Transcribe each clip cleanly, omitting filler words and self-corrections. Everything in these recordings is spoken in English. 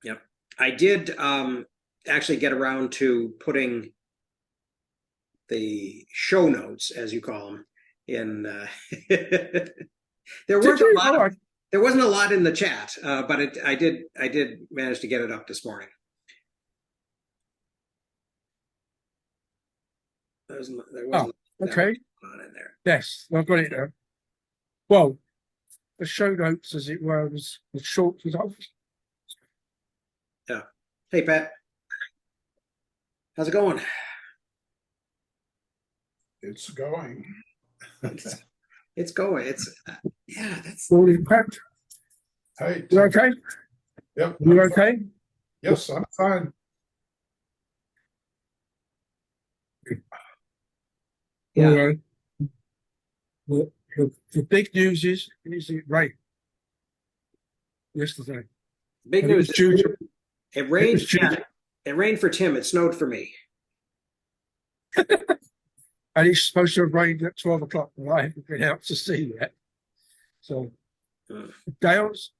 Yep. I did actually get around to putting the show notes, as you call them, in. There Did weren't a you? lot Oh, of. There wasn't a lot in the chat, but I did manage to get it up this morning. There wasn't that much okay. on in there. Yes, I've got it there. Well, the show notes, as it were, was short. Yeah. Hey Pat, how's it going? It's going. It's, it's going. Yeah. That's All impact. Hey, You okay? yep, You okay? yes, I'm fine. All yeah. right. The big news is it rained yesterday, Big and it news was is due to it it was rained. due Yeah, to, it rained for Tim. It snowed for me. and it's supposed to have rained at 12 o'clock, and I haven't been out to see yet. So Mm.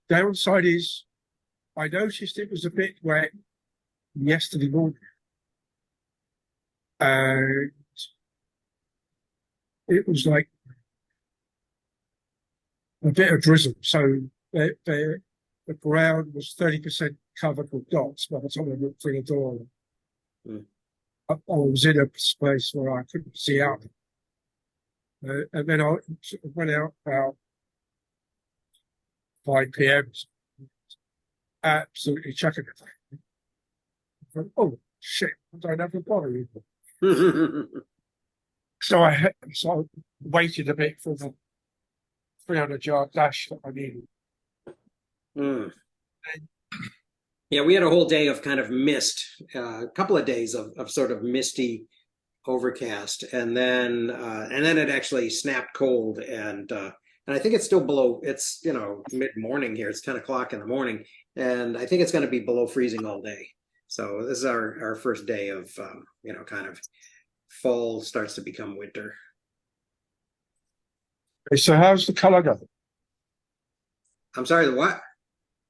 downside is I noticed it was a bit wet yesterday morning, and it was like a bit of drizzle. So the ground was 30% covered with dots by the time I walked through the door. Mm. I was in a space where I couldn't see out. And then I went out about 5 p.m. Absolutely chucking it. Oh, shit, I don't have a body. So I waited a bit for the 300-yard dash that I needed. Mm. Yeah, we had a whole day of kind of mist, a couple of days of sort of misty overcast, and then it actually snapped cold, and I think it's still below. It's mid morning here. It's 10 o'clock in the morning, and I think it's going to be below freezing all day. So this is our first day of kind of fall starts to become winter. So how's the colour going? I'm sorry, the what?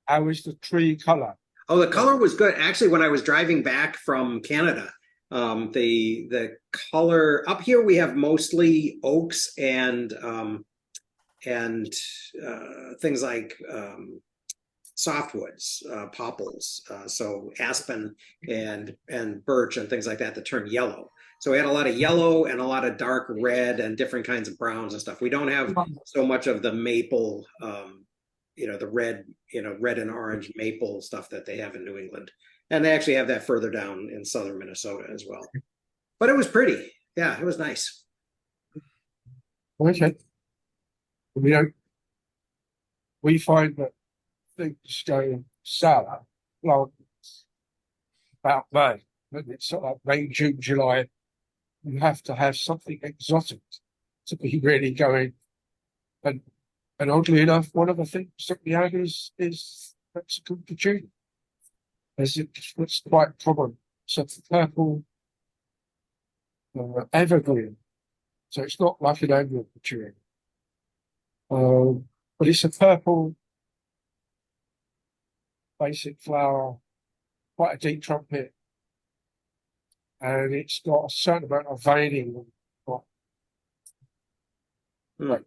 How is the tree colour? Oh, the color was good. Actually, when I was driving back from Canada, the color up here we have mostly oaks and things like softwoods, popples, so aspen and birch and things like that that turn yellow. So we had a lot of yellow and a lot of dark red and different kinds of browns and stuff. We don't have so much of the maple, the red and orange maple stuff that they have in New England, and they actually have that further down in southern Minnesota as well. But it was pretty. Yeah, it was nice. Okay. We don't. We find that things go sour, like about May, but it's sort of like May, June, July. You have to have something exotic to be really going. And and oddly enough, one of the things that we have is Mexican petunia, as it's quite common. So it's purple evergreen. So it's not like an annual petunia, but it's a purple basic flower, quite a deep trumpet, and it's got a certain amount of veining. Mm.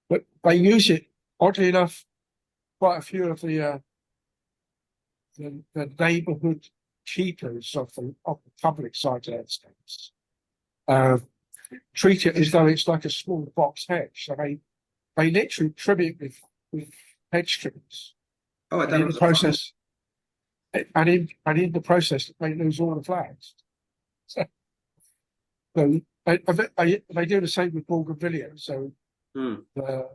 But they use it, oddly enough, quite a few of the neighbourhood keepers of the public side landscapes uh, treat it as though it's like a small box hedge. So they literally trim it with hedge trimmers, Oh, I and thought it in the was a fun. process, and in the process, they lose all the flags. So, they do the same with bougainvillea. So Mm. the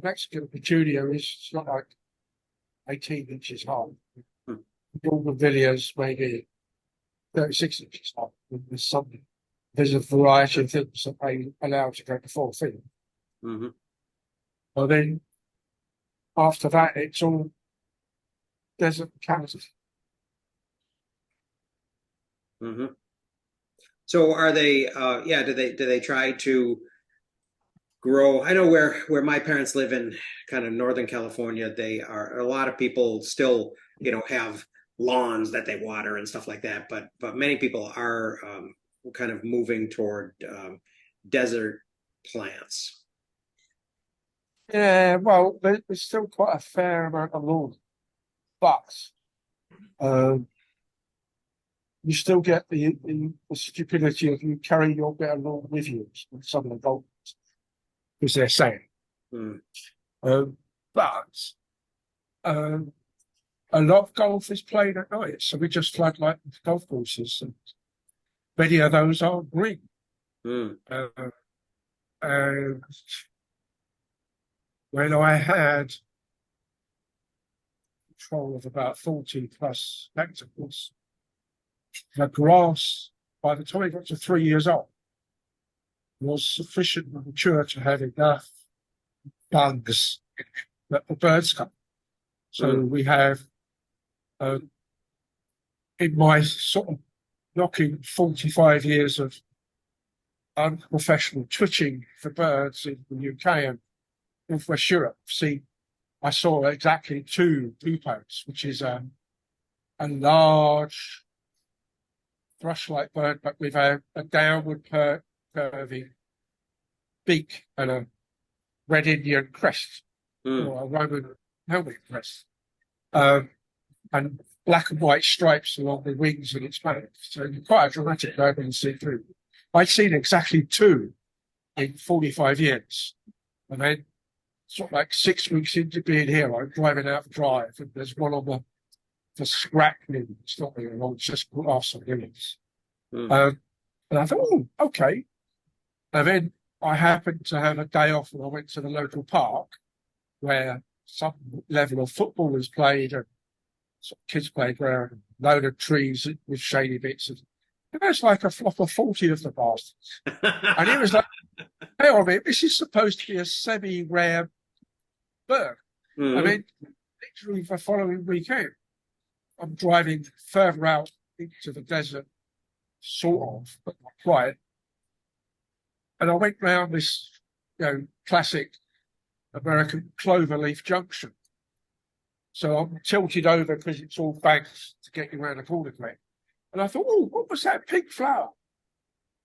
Mexican petunia is not like 18 inches high. Mm. Bougainvilleas maybe 36 inches high. There's a variety of things that they allow to go to 4 feet. Mm-hmm. Well, then after that, it's all desert cactus. Mm-hmm. So are they? Yeah. Do they try to grow. I know where my parents live in kind of Northern California, they are a lot of people still, have lawns that they water and stuff like that, but many people are kind of moving toward desert plants. Yeah, well, there's still quite a fair amount of lawn, but um, you still get the stupidity of you carrying your bit of lawn with you in some of the golf because they're saying. Hmm. But um, a lot of golf is played at night, so we just floodlight golf courses, and many of those are green. Hmm. And when I had control of about 40 plus hectares, the grass, by the time it got to 3 years old, was sufficiently mature to have enough bugs that the birds come. So we have, in my sort of knocking 45 years of unprofessional twitching for birds in the UK and Northwest Europe, I saw exactly two pupos, which is a large thrush-like bird, but with a downward curving beak and a red Indian crest or a Roman helmet crest, and black and white stripes along the wings and its back. So quite a dramatic bird when you see through. I'd seen exactly two in 45 years, and then sort of like 6 weeks into being here, I'm driving out the drive, and there's one on the scrapping. It's not really long, it's just grass and lilies. And I thought, oh, okay. And then I happened to have a day off and I went to the local park where some level of football was played and sort of kids' playground, and load of trees with shady bits. And there's like a flock of 40 of the bastards. And it was like, hang on a minute, this is supposed to be a semi-rare bird. I mean, literally the following weekend, I'm driving further out into the desert, sort of, but not quite. And I went round this, classic American cloverleaf junction. So I'm tilted over because it's all banks to get you around the corner quick. And I thought, oh, what was that pink flower?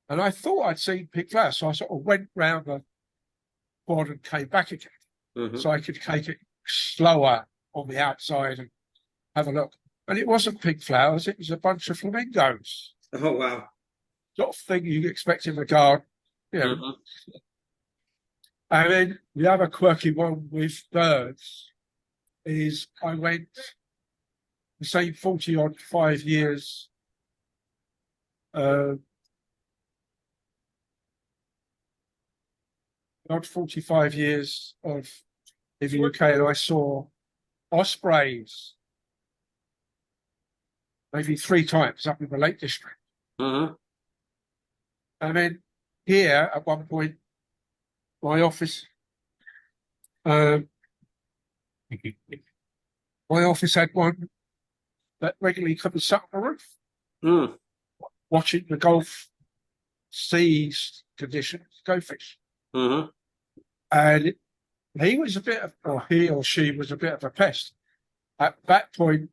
And I thought I'd seen pink flower. So I sort of went round the quad and came back again. So I could take it slower on the outside and have a look. And it wasn't pink flowers, it was a bunch of flamingos. Oh, wow. Sort of thing you expect in the garden, And then the other quirky one with birds is I went the same 40 odd 5 years odd 45 years of in the UK, and I saw ospreys maybe 3 times up in the Lake District. And then here at one point, my office had one that regularly could have sat on the roof, watching the Gulf Seas conditions go fish. And he was a bit of, or he or she was a bit of a pest. At that point,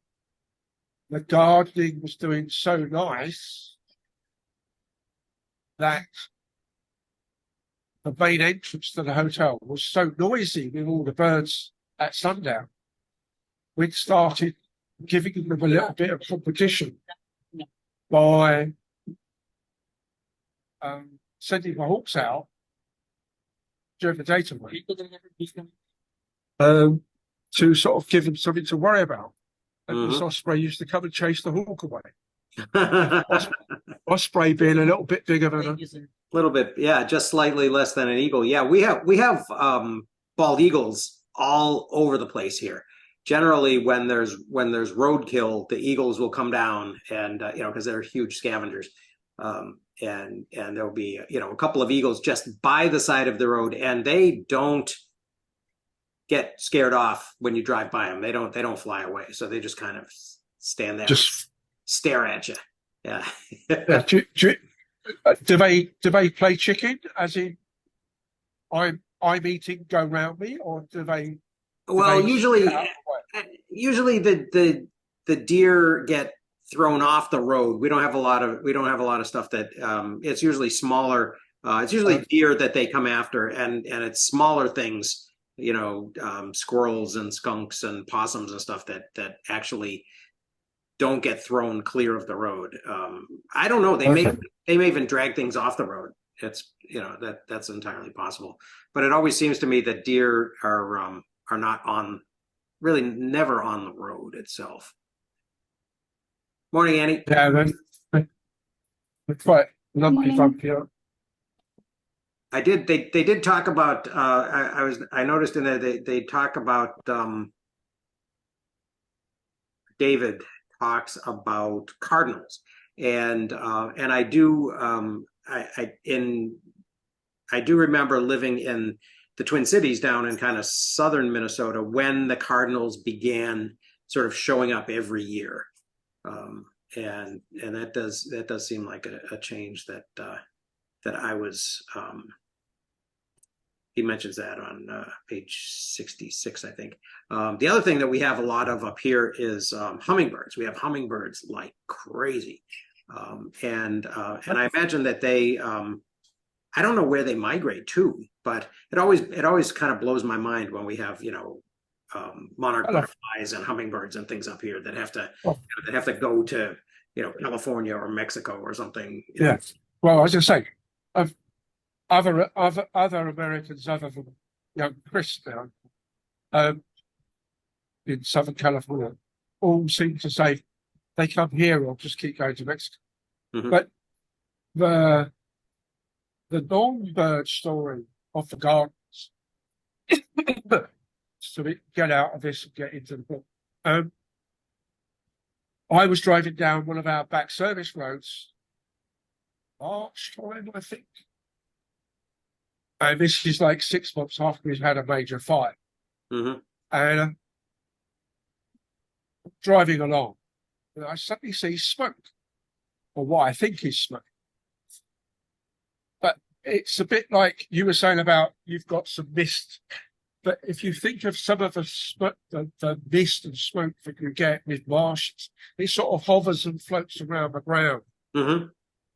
the gardening was doing so nice that the main entrance to the hotel was so noisy with all the birds at sundown. We'd started giving them a little bit of competition by sending the hawks out during the daytime to sort of give them something to worry about. And this osprey used to come and chase the hawk away. Osprey being a little bit bigger than a little bit, yeah, just slightly less than an eagle. Yeah, we have bald eagles all over the place here. Generally, when there's roadkill, the eagles will come down and because they're huge scavengers, and there'll be a couple of eagles just by the side of the road, and they don't get scared off when you drive by them. They don't fly away, so they just kind of stand there, just stare at you. Yeah. Do they play chicken? As in, I'm I'm eating go round me, or do they? Well, they usually, get out of the way? usually the deer get thrown off the road. We don't have a lot of stuff that it's usually smaller. It's usually deer that they come after, and it's smaller things, squirrels and skunks and possums and stuff that actually don't get thrown clear of the road. I don't know. Okay. They may even drag things off the road. It's that's entirely possible. But it always seems to me that deer are not on really never on the road itself. Morning, Annie. Yeah, they're quite lumpy, funky. I did. They did talk about. I noticed in there they talk about. David talks about cardinals, and I do. I do remember living in the Twin Cities down in kind of southern Minnesota when the cardinals began sort of showing up every year, and that does seem like a change that I was. He mentions that on page 66, I think. The other thing that we have a lot of up here is hummingbirds. We have hummingbirds like crazy, and I imagine that they. I don't know where they migrate to, but it always kind of blows my mind when we have monarch butterflies and hummingbirds and things up here that have to go to California or Mexico or something. Yeah. Well, I was just saying, of other Americans other than Chris now, in Southern California, all seem to say they come here or just keep going to Mexico. Mhm. But the non-bird story of the gardens, so we get out of this and get into the book. I was driving down one of our back service roads, March time, I think. And this is like 6 months after we've had a major fire. Mm-hmm. And driving along, and I suddenly see smoke, or what I think is smoke. But it's a bit like you were saying about you've got some mist. But if you think of some of the smoke, the mist and smoke that you get with marshes, it sort of hovers and floats around the ground. Mm-hmm.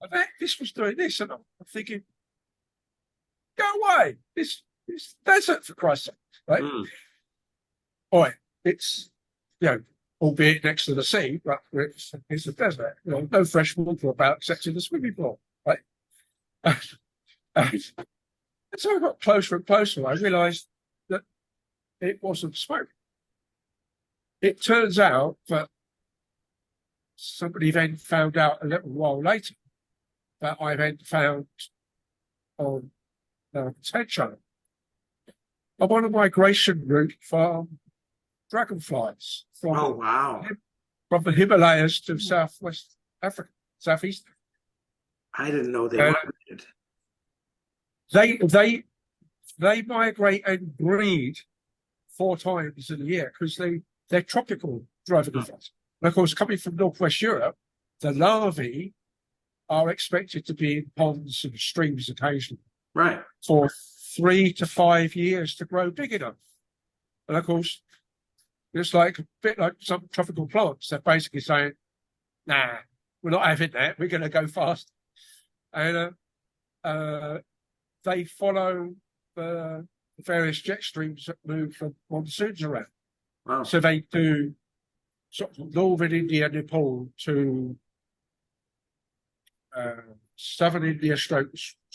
And this was doing this, and I'm thinking, go away! This desert, for Christ's sake, right? Mm. Boy, it's albeit next to the sea, but it's a desert. No fresh water about except in the swimming pool, right? And so I got closer and closer. I realised that it wasn't smoke. It turns out that somebody then found out a little while later that I then found on the TED channel I'm on a migration route for dragonflies Oh wow! from the Himalayas to Southwest Africa, Southeast. I didn't know they And migrated. they migrate and breed 4 times in a year because they're tropical dragonflies. And of course, coming from Northwest Europe, the larvae are expected to be in ponds and streams occasionally Right. for 3 to 5 years to grow big enough. And of course, it's like a bit like some tropical plants. They're basically saying, nah, we're not having that. We're going to go fast. And they follow the various jet streams that move the monsoons around. Wow. So they do sort of northern India, Nepal to southern India, Sri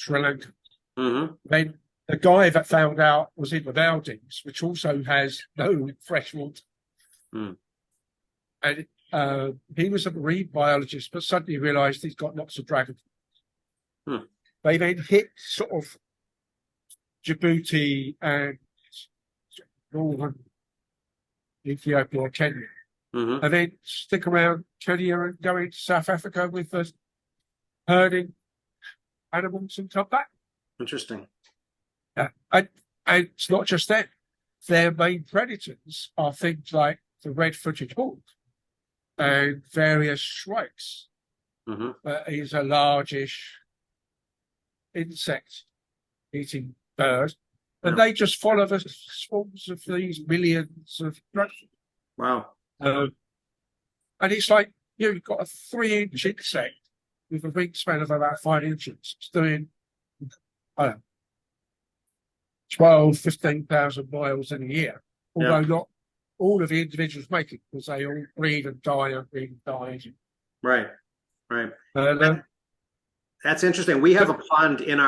Lanka. Mm-hmm. Then the guy that found out was in the Maldives, which also has no fresh water. Mm. And he was a marine biologist, but suddenly realised he's got lots of dragons. Hmm. They then hit sort of Djibouti and northern Ethiopia, Kenya, Mm-hmm. and then stick around Kenya and go into South Africa with the herding animals and come back. Interesting. And it's not just that. Their main predators are things like the red-footed hawk and various shrikes. Mm-hmm. He's a largish insect-eating bird. And they just follow the swarms of these millions of drugs. Wow. And it's like you've got a 3-inch insect with a wingspan of about 5 inches. It's doing, I don't know, 12, 15,000 miles in a year. Although not all of the individuals make it, because they all breed and die and breed and die. Right. Right. And, That's interesting. We have a pond on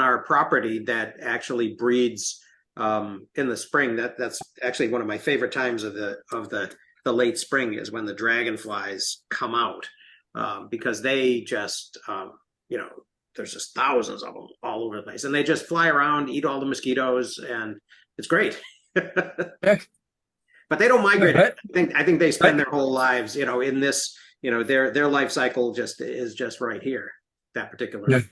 our property that actually breeds in the spring. That's actually one of my favorite times of the late spring is when the dragonflies come out because they just there's just thousands of them all over the place, and they just fly around, eat all the mosquitoes, and it's great. But they don't migrate. I think they spend their whole lives, in this, their life cycle is just right here. That particular,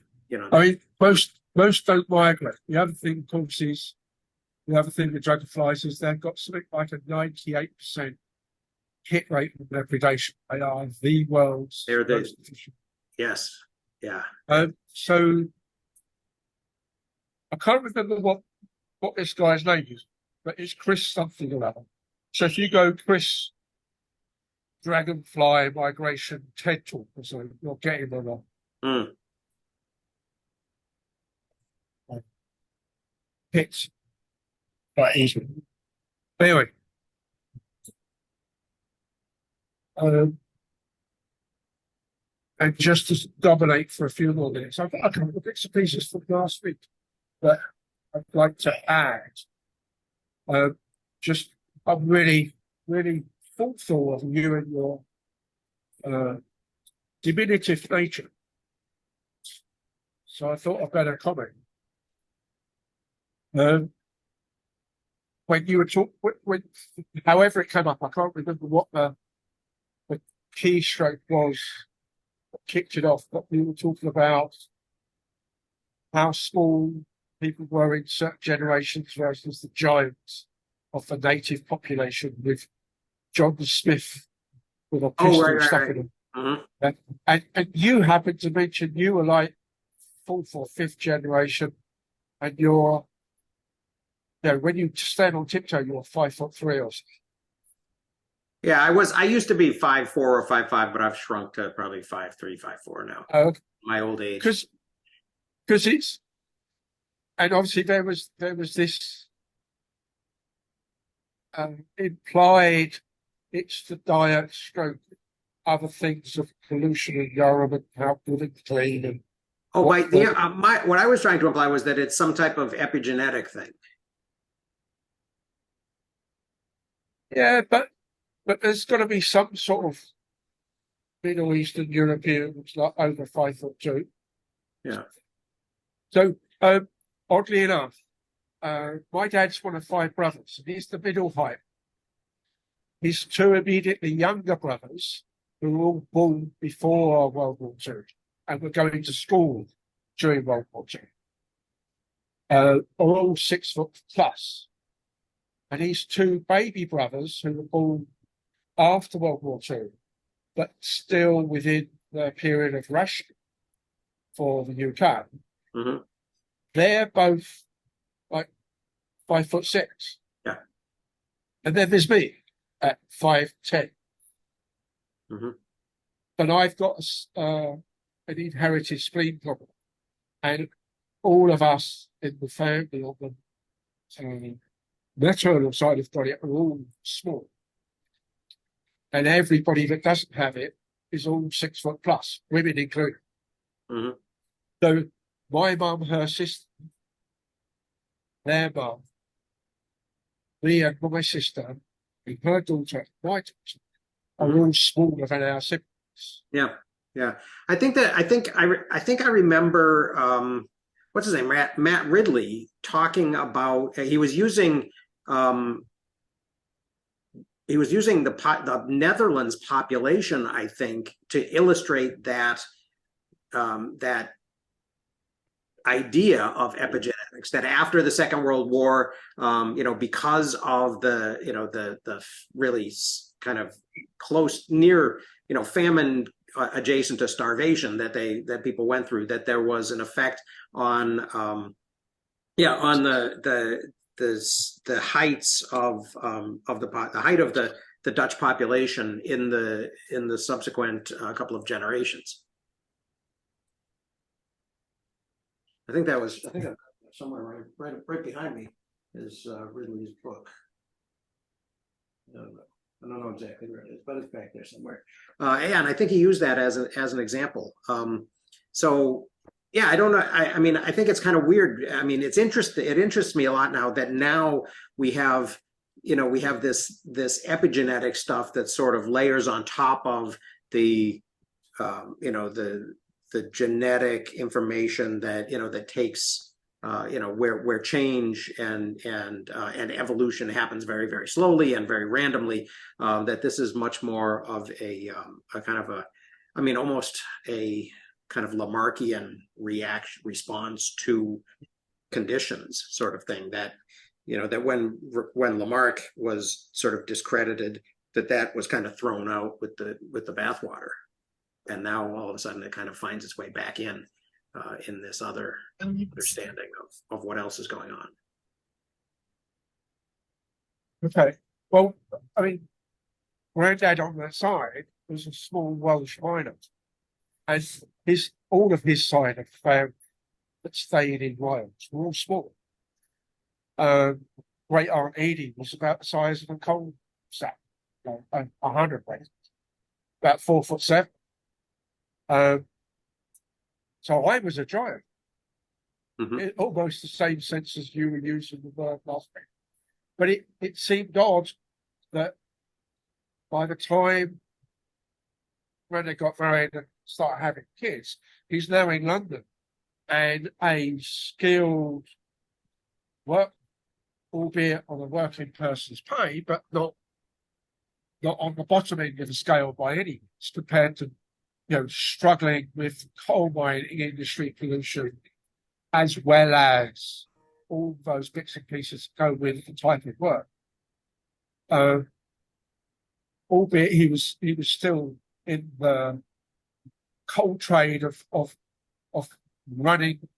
I mean, most don't migrate. The other thing, of course, is with dragonflies is they've got something like a 98% hit rate with their predation. They are the world's most efficient. Yes, yeah. So I can't remember what this guy's name is, but it's Chris something or other. So if you go Chris Dragonfly Migration TED Talk or something, you'll get him or not. Hits quite easily. Anyway, and just to dominate for a few more minutes, I've got a couple of bits and pieces from last week that I'd like to add. I'm really, really thoughtful of you and your diminutive nature. So I thought I'd better comment. When you were talking, however it came up, I can't remember what the keystroke was that kicked it off, but we were talking about how small people were in certain generations versus the giants of the native population, with John Smith with a pistol stuck in him. And you happened to mention you were like 4th or 5th generation, and you're, when you stand on tiptoe, you're 5'3" or something. Yeah, I used to be 5'4" or 5'5", but I've shrunk to probably 5'3", 5'4" now. My old age. Because it's, and obviously there was this implied, it's the diet stroke, other things of pollution environment, how good and clean. And what I was trying to imply was that it's some type of epigenetic thing. Yeah, but there's got to be some sort of Middle Eastern European that's like over 5'2". Yeah. So oddly enough, my dad's one of 5 brothers, and he's the middle height. His 2 immediately younger brothers, who were all born before World War II and were going to school during World War II, are all 6 foot plus. And his 2 baby brothers, who were born after World War II, but still within the period of rationing for the UK, they're both like 5'6". Yeah. And then there's me at 5'10". But I've got an inherited spleen problem, and all of us in the family on the maternal side of the body are all small, and everybody that doesn't have it is all 6 foot plus, women included. So my mum, her sister, their mum, me and my sister, and her daughter, my daughter, are all smaller than our siblings. Yeah. I think I remember what's his name, Matt Ridley, talking about he was using the Netherlands population, I think, to illustrate that that idea of epigenetics, that after the Second World War, because of the really kind of close near, famine adjacent to starvation that people went through, that there was an effect on Yeah, on the heights of the height of the Dutch population in the subsequent couple of generations. I think somewhere right behind me is Ridley's book. I don't know exactly where it is, but it's back there somewhere. And I think he used that as an example. So yeah, I don't know. I mean, I think it's kind of weird. I mean, it interests me a lot now that now we have, we have this epigenetic stuff that sort of layers on top of the, the genetic information that, that takes, where change and evolution happens very, very slowly and very randomly. That this is much more of a kind of almost a kind of Lamarckian response to conditions sort of thing, that that when Lamarck was sort of discredited, that was kind of thrown out with the bathwater, and now all of a sudden it kind of finds its way back in this other understanding of what else is going on. Okay. Well, I mean, Granddad on that side was a small Welsh miner, and all of his side of the family that stayed in Wales were all small. Great Aunt Edie was about the size of a coal sack, 100 weight, about 4'7". So I was a giant. Almost the same sense as you were using the word last week. But it seemed odd that by the time when they got married and started having kids, he's now in London and a skilled work, albeit on a working person's pay, but not on the bottom end of the scale by any means, compared to struggling with coal mining industry pollution, as well as all those bits and pieces that go with the type of work. Albeit he was still in the coal trade of running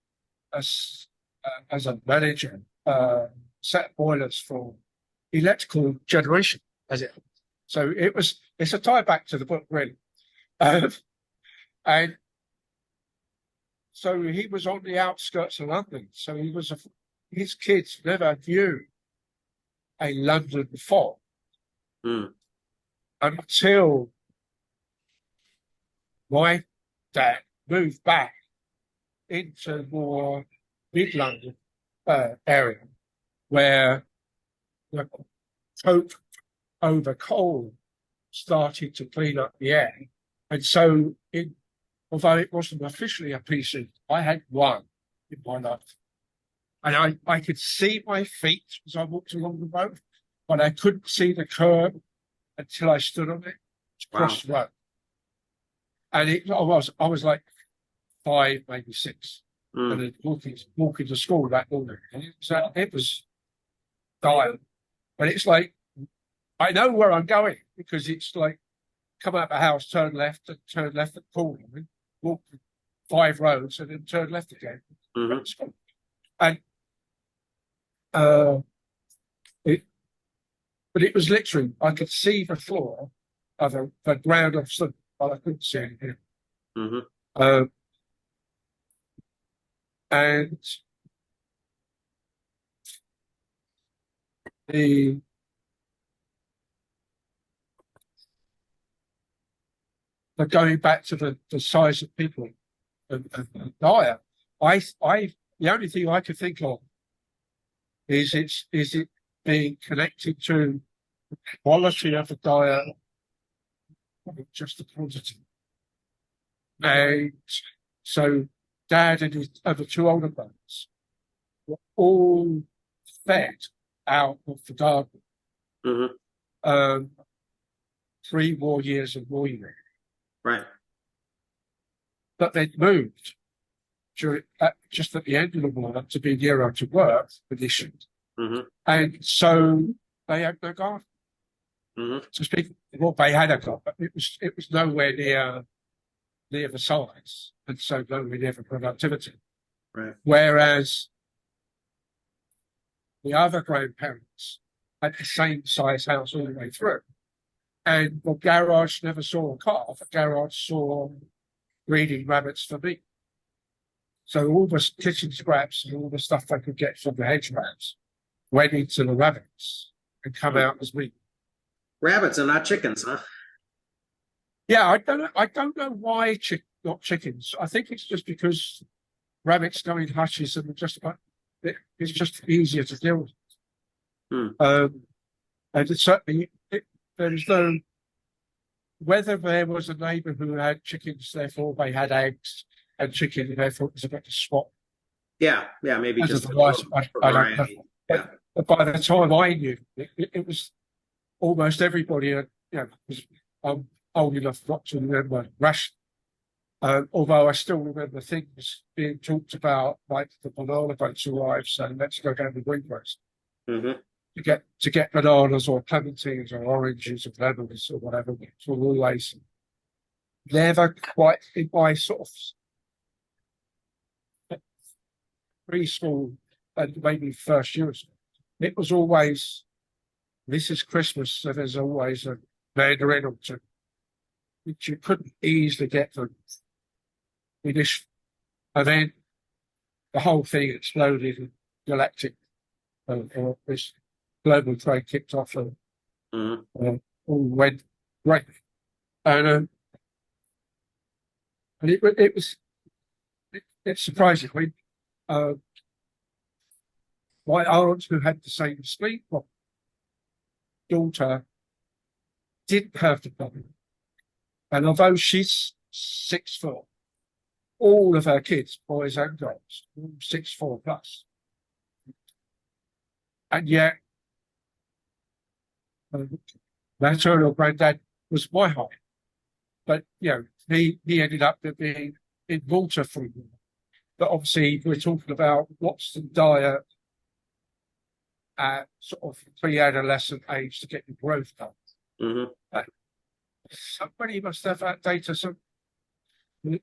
as a manager, set boilers for electrical generation, so it's a tie back to the book, really. And so he was on the outskirts of London. So his kids never knew a London fog until my dad moved back into more mid-London area, where the coke over coal started to clean up the air. And so although it wasn't officially a PC, I had one in my life. And I could see my feet as I walked along the road, but I couldn't see the curb until I stood on it to cross the road. And I was like 5, maybe 6, and then walking to school that morning. And it was dire. But it's like, I know where I'm going, because it's like, come out the house, turn left at the corner, walk 5 roads, and then turn left again. And but it was literally, I could see the floor of the ground of stood, but I couldn't see anything. And but going back to the size of people and diet, the only thing I could think of is it being connected to the quality of the diet, not just the quantity. And so Dad and his other 2 older brothers were all fed out of the garden. 3 more years of war year. Right. But they'd moved just at the end of the war to be nearer to work conditions. And so they had no garden. So speaking, well, they had a garden, but it was nowhere near the size, and so nowhere near the productivity. Right. Whereas the other grandparents had the same size house all the way through. And the garage never saw a car. The garage saw breeding rabbits for meat. So all the kitchen scraps and all the stuff they could get from the hedge rats went into the rabbits and come out as meat. Rabbits and not chickens, huh? Yeah, I don't know why not chickens. I think it's just because rabbits go in hutches and it's just easier to deal with. And it's certainly there's no whether there was a neighbour who had chickens, therefore they had eggs and chicken, therefore it was a better swap. Yeah, maybe As just a device, I don't know. Yeah. But by the time I knew, it was almost everybody. Because I'm old enough not to remember ration. Although I still remember things being talked about, like the banana boats arrived, so let's go down the greenways to get bananas or clementines or oranges or lemons or whatever. It was always never quite in my sort of preschool and maybe first years. It was always, this is Christmas, so there's always a mandarin or two, which you couldn't easily get them initially. And then the whole thing exploded in galactic, this global trade kicked off and all went great. And it's surprising. My aunt, who had the same sleep problem, daughter didn't have the problem. And although she's 6 foot, all of her kids, boys and girls, 6'4" plus. And yet, maternal granddad was my height. But, he ended up being in Malta for a year. But obviously, we're talking about what's the diet at sort of pre-adolescent age to get the growth done. Somebody must have that data. So it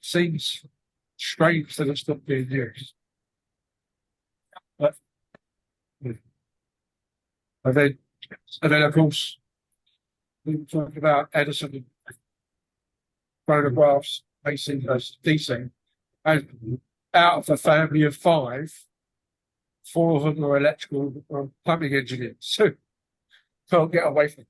seems strange that it's not being used. But and then of course we were talking about Edison and photographs, facing versus decing, and out of a family of 5, 4 of them are electrical or plumbing engineers, so can't get away from it.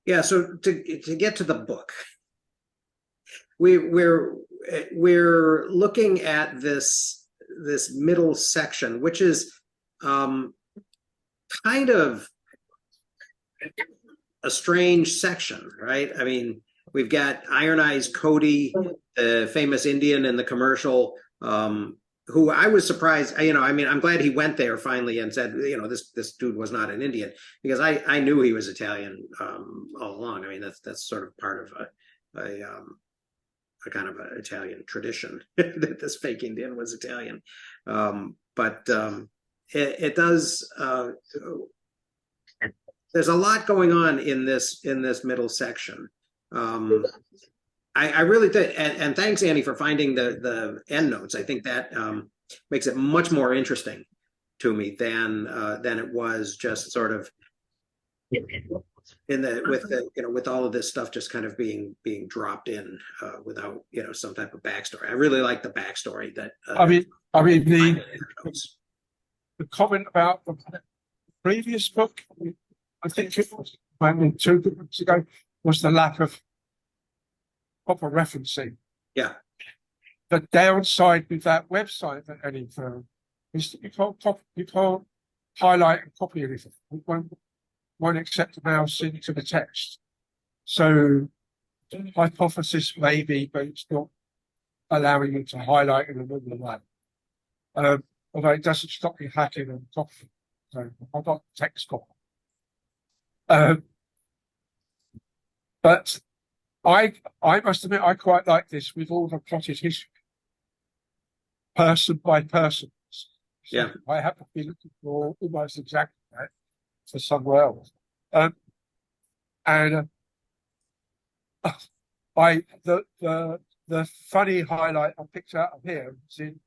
Yeah, so to get to the book, we're looking at this middle section, which is kind of a strange section, right? I mean, we've got Iron Eyes Cody, the famous Indian in the commercial, who I was surprised, I'm glad he went there finally and said, this dude was not an Indian, because I knew he was Italian all along. I mean, that's sort of part of a kind of an Italian tradition that this fake Indian was Italian. But it does, there's a lot going on in this middle section. I really think, and thanks, Annie, for finding the end notes. I think that makes it much more interesting to me than it was just sort of with all of this stuff just kind of being dropped in without some type of backstory. I really like the backstory that. The comment about the previous book, I think it was maybe 2 books ago, was the lack of proper referencing. Yeah. The downside with that website that any firm is that you can't highlight and copy anything. It won't accept a mouse into the text. So hypothesis maybe, but it's not allowing you to highlight in a normal way. Although it doesn't stop you hacking and copying. So I've got text copy. But I must admit, I quite like this with all the plotted history, person by person. So yeah, I have to be looking for almost exactly that for somewhere else. The the funny highlight I picked out of here was in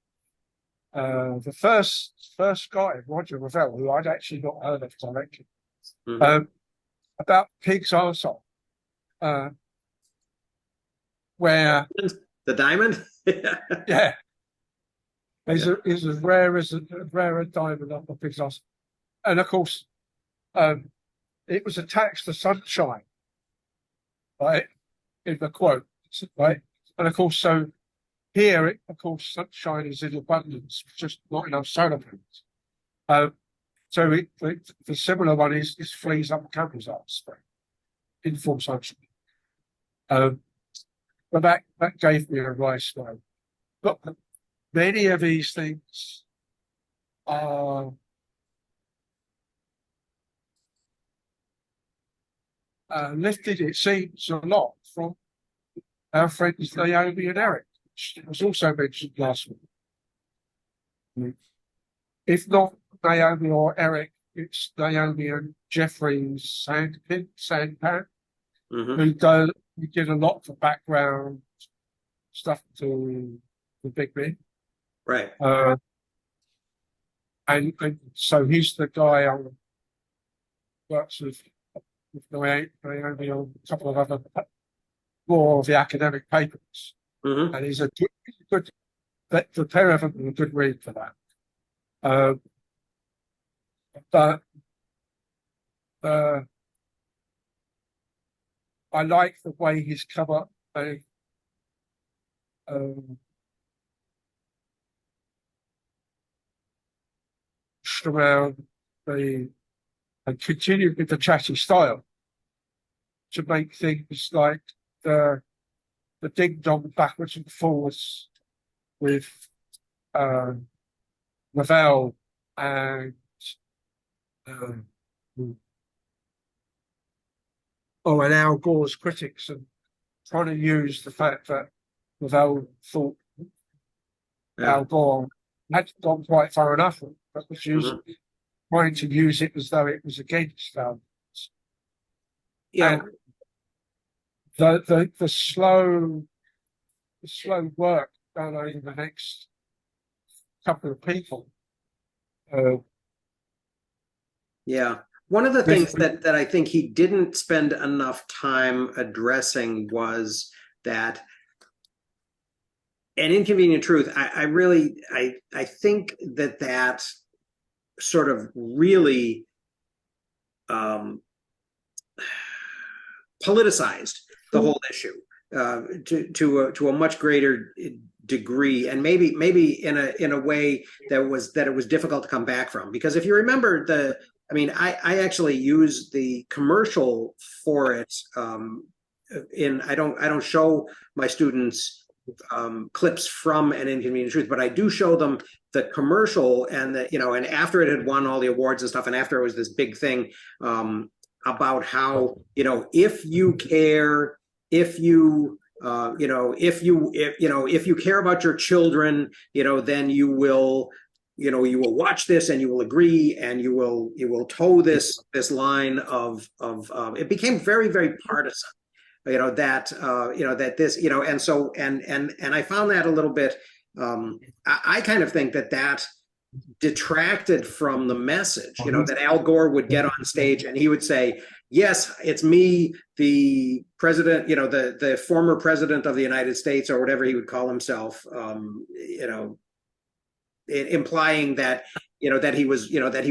the first guy, Roger Revell, who I'd actually not heard of directly, Mhm. about pig's arsehole, where The diamond. yeah, is Yeah. as rare as a rare a diamond up a pig's arsehole, and of course, um, it was attached to sunshine, right, in the quote, right, and of course, so here, of course, sunshine is in abundance, just not enough solar panels. So the similar one is fleas up camel's arse in full sunshine. Um, but that gave me a rise to. But many of these things are lifted, it seems, a lot from our friends Naomi and Eric, which was also mentioned last week. If not Naomi or Eric, it's Naomi and Jeffrey Sandpan, Mhm. who did a lot for background stuff to the Big Ben. Right. And so he's the guy who works with Naomi on a couple of other more of the academic papers. Mhm. And he's a good the pair of them are a good read for that. But I like the way he's come up um, around the and continue with the chatty style to make things like the ding dong backwards and forwards with Ravel and um, and Al Gore's critics, and trying to use the fact that Ravel thought Yeah. Al Gore hadn't gone quite far enough, but was Mhm. trying to use it as though it was against Al. Yeah. And the slow work done over the next couple of people. Yeah. One of the things Basically, that I think he didn't spend enough time addressing was that an inconvenient truth. I really I think that sort of really um, politicized the whole issue to a much greater degree, and maybe in a way that it was difficult to come back from. Because if you remember I mean, I actually use the commercial for it. I don't show my students clips from An Inconvenient Truth, but I do show them the commercial, and and after it had won all the awards and stuff, and after it was this big thing. About how, if you care, if you if you care about your children, then you will watch this and you will agree, and you will toe this line of it became very, very partisan, that this, and so and I found that a little bit. I kind of think that detracted from the message, that Al Gore would get on stage and he would say, yes, it's me, the president, the former president of the United States, or whatever he would call himself, implying that, that he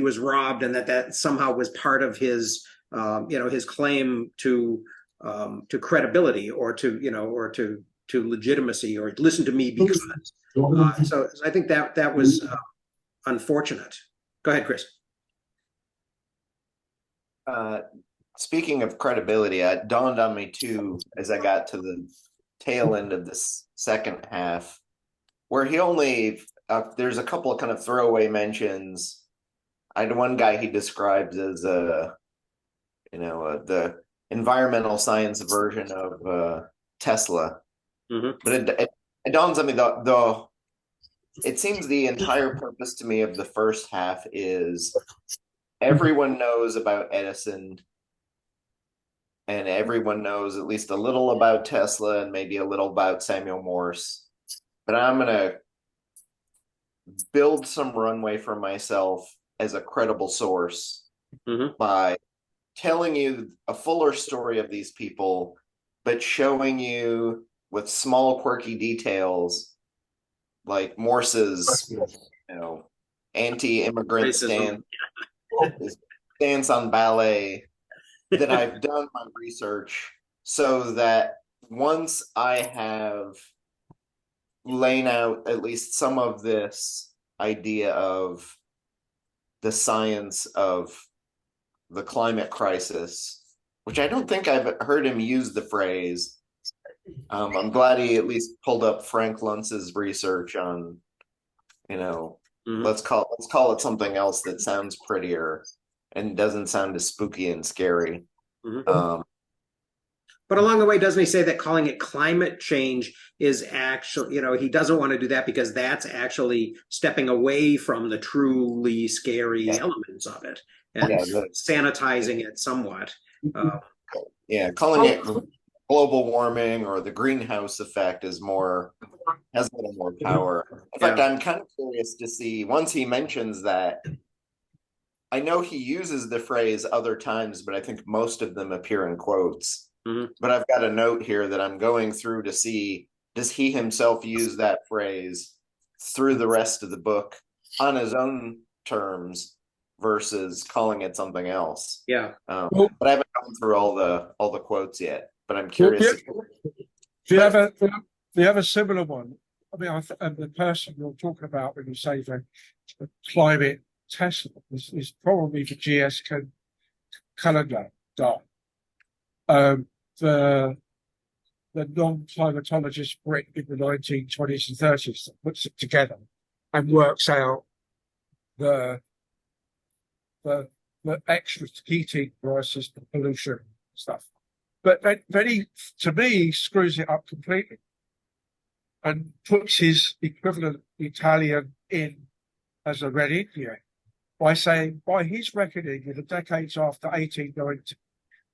was robbed, and that somehow was part of his, his claim to credibility, or to legitimacy, or listen to me because. So I think that was unfortunate. Go ahead, Chris. Speaking of credibility, it dawned on me too as I got to the tail end of this second half, where he only there's a couple of kind of throwaway mentions. I had one guy he describes as the environmental science version of Tesla, but it dawns on me though. It seems the entire purpose to me of the first half is everyone knows about Edison and everyone knows at least a little about Tesla and maybe a little about Samuel Morse. But I'm going to build some runway for myself as a credible source by telling you a fuller story of these people, but showing you with small quirky details like Morse's, anti-immigrant Racism. stance on ballet, that I've done my research so that once I have laid out at least some of this idea of the science of the climate crisis, which I don't think I've heard him use the phrase. I'm glad he at least pulled up Frank Luntz's research on, let's call it something else that sounds prettier and doesn't sound as spooky and scary. But along the way, doesn't he say that calling it climate change is actually, he doesn't want to do that because that's actually stepping away from the truly scary elements of it and sanitizing it somewhat. Calling it global warming or the greenhouse effect has a little more power. In fact, I'm kind of curious to see, once he mentions that, I know he uses the phrase other times, but I think most of them appear in quotes. But I've got a note here that I'm going through to see, does he himself use that phrase through the rest of the book on his own terms versus calling it something else? Yeah. But I haven't gone through all the quotes yet, but I'm curious. Do you have a similar one? I mean, the person you're talking about when you say the climate Tesla is probably the GS calendar dot. The non-climatologist Brit in the 1920s and 30s that puts it together and works out the extra heating versus the pollution stuff. But then he, to me, screws it up completely and puts his equivalent Italian in as a red Indian by saying, by his reckoning, in the decades after 1890,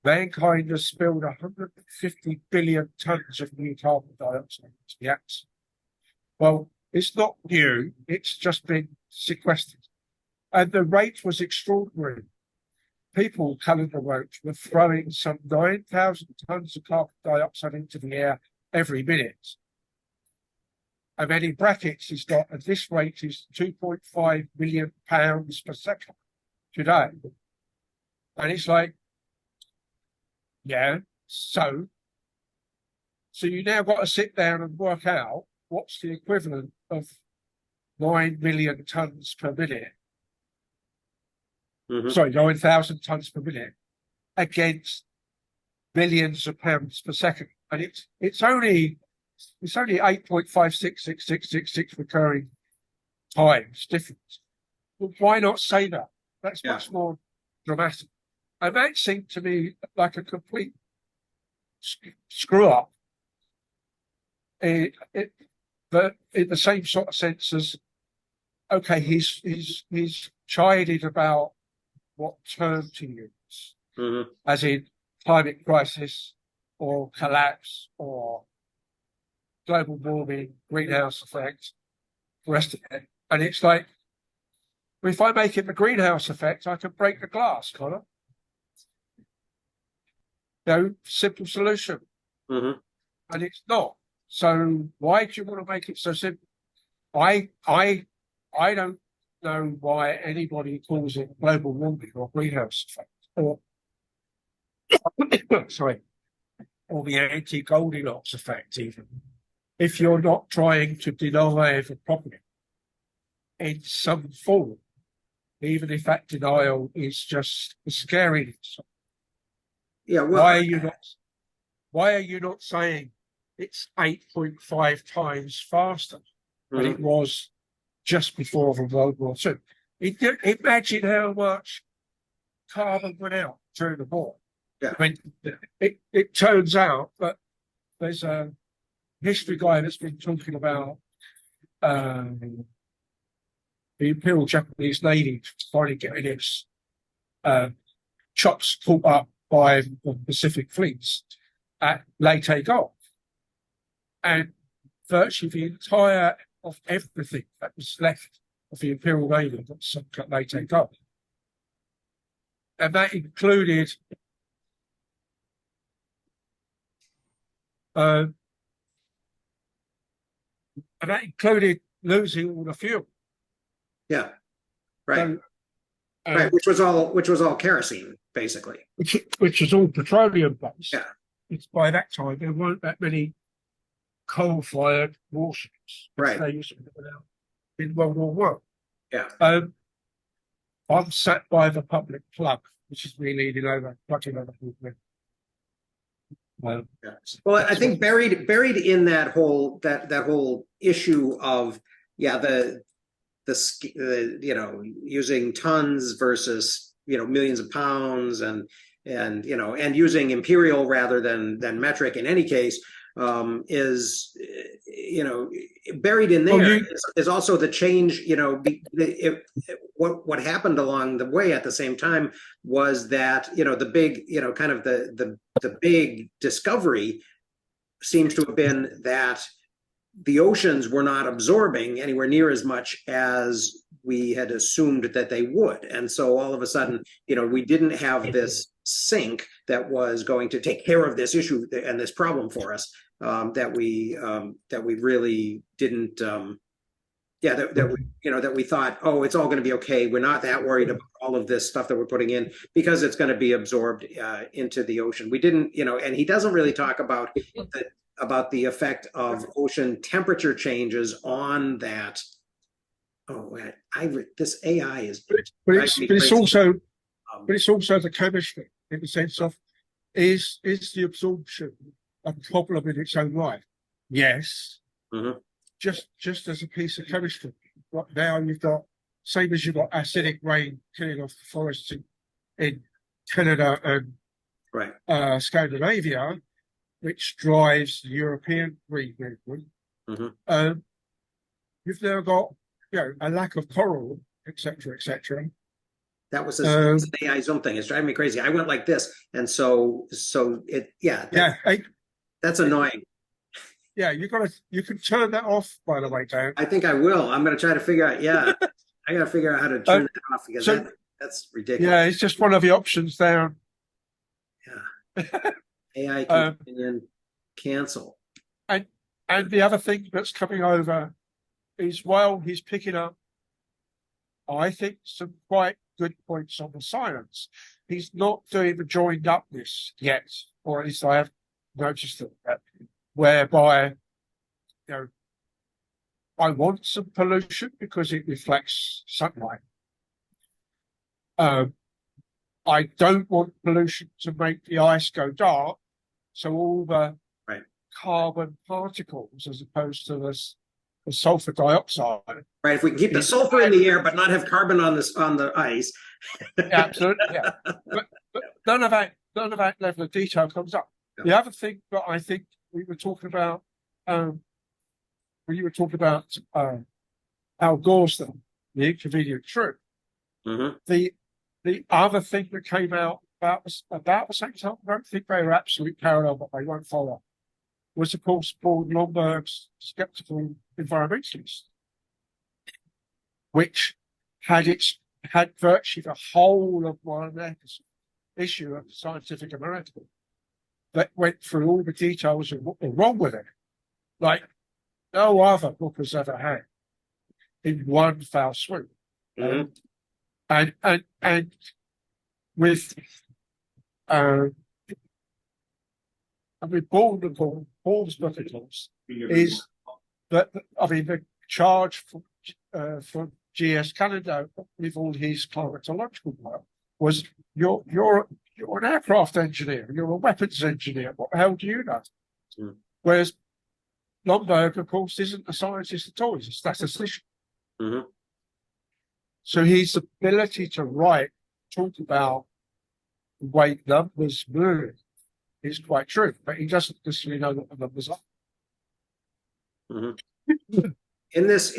mankind has spilled 150 billion tons of new carbon dioxide into the atmosphere. Well, it's not new, it's just been sequestered. And the rate was extraordinary. People, calendar wrote, were throwing some 9,000 tons of carbon dioxide into the air every minute. And then in brackets, he's got, at this rate is 2.5 million pounds per second today. And it's like, yeah, so you now got to sit down and work out what's the equivalent of 9 million tons per minute. Sorry, 9,000 tons per minute against millions of pounds per second. And it's only 8.566666 recurring times difference. Well, why not say that? That's much more dramatic. And that seemed to me like a complete screw up. But in the same sort of sense as, okay, he's chided about what term to use, as in climate crisis or collapse or global warming, greenhouse effect, the rest of it. And it's like, well, if I make it the greenhouse effect, I can break the glass, Connor. Simple solution. And it's not. So why do you want to make it so simple? I don't know why anybody calls it global warming or greenhouse effect or or the anti-Goldilocks effect, even if you're not trying to deny the problem in some form, even if that denial is just scariness. Yeah. Well, why are you not saying it's 8.5 times faster than it was just before the World War II? Imagine how much carbon went out during the war. Yeah. I mean, it turns out that there's a history guy that's been talking about the Imperial Japanese Navy finally getting its chops caught up 5 of the Pacific fleets at Leyte Gulf. And virtually the entire of everything that was left of the Imperial Navy got sunk at Leyte Gulf. And that included losing all the fuel. Yeah. Right. So, Right. Which was all kerosene, basically. which is all petroleum based. Yeah. It's by that time there weren't that many coal-fired warships. Right. They used to be out in World War One. Yeah. I'm sat by the public plug, which is me leaning over, plugging over people. Yeah. Well, I think buried in that whole issue of the using tons versus millions of pounds and using imperial rather than metric in any case, is buried in there is also the change. What happened along the way at the same time was that the big kind of the big discovery seems to have been that the oceans were not absorbing anywhere near as much as we had assumed that they would. And so all of a sudden, we didn't have this sink that was going to take care of this issue and this problem for us, that we really didn't, that we thought, oh, it's all going to be okay. We're not that worried about all of this stuff that we're putting in because it's going to be absorbed into the ocean. We didn't, and he doesn't really talk about the effect of ocean temperature changes on that. Oh, this AI is, but it's also the chemistry in the sense of is the absorption a problem in its own right? Yes. Mm-hmm. Just as a piece of chemistry. Right now you've got, same as you've got acidic rain killing off the forests in Canada and Scandinavia, which drives the European green movement. Mm-hmm. You've now got a lack of coral, etc., etc. That was his AI Zoom thing. It's driving me crazy. I went like this, and so it that's annoying. Yeah, you can turn that off, by the way, Dan. I think I will. I'm going to try to figure out. Yeah, I got to figure out how to turn that off because that's ridiculous. Yeah, it's just one of the options there. Yeah. AI companion cancel. And the other thing that's coming over is while he's picking up, I think, some quite good points on the science, he's not doing the joined upness yet, or at least I have noticed that, whereby I want some pollution because it reflects sunlight. I don't want pollution to make the ice go dark, so all the carbon particles, as opposed to the sulfur dioxide. Right. If we can keep the sulfur in the air but not have carbon on the ice. Absolutely. Yeah. But none of that level of detail comes up. Yeah. The other thing that I think we were talking about, when you were talking about Al Gore's thing, the inconvenient truth. Mm-hmm. The other thing that came out about the same time, I don't think they were absolutely parallel, but they won't follow, was of course Paul Lomberg's skeptical environmentalist, which had virtually the whole of one issue of Scientific American that went through all the details of what was wrong with it, like no other book has ever had, in one foul swoop. Mm-hmm. And with Paul's book, of course, is that the charge for G.S. Canada with all his climatological work was you're an aircraft engineer, you're a weapons engineer. What the hell do you know? Mm. Whereas Lomberg, of course, isn't a scientist at all; he's a statistician. Mm-hmm. So his ability to talk about the way numbers move is quite true, but he doesn't necessarily know what the numbers are. Mm-hmm. In this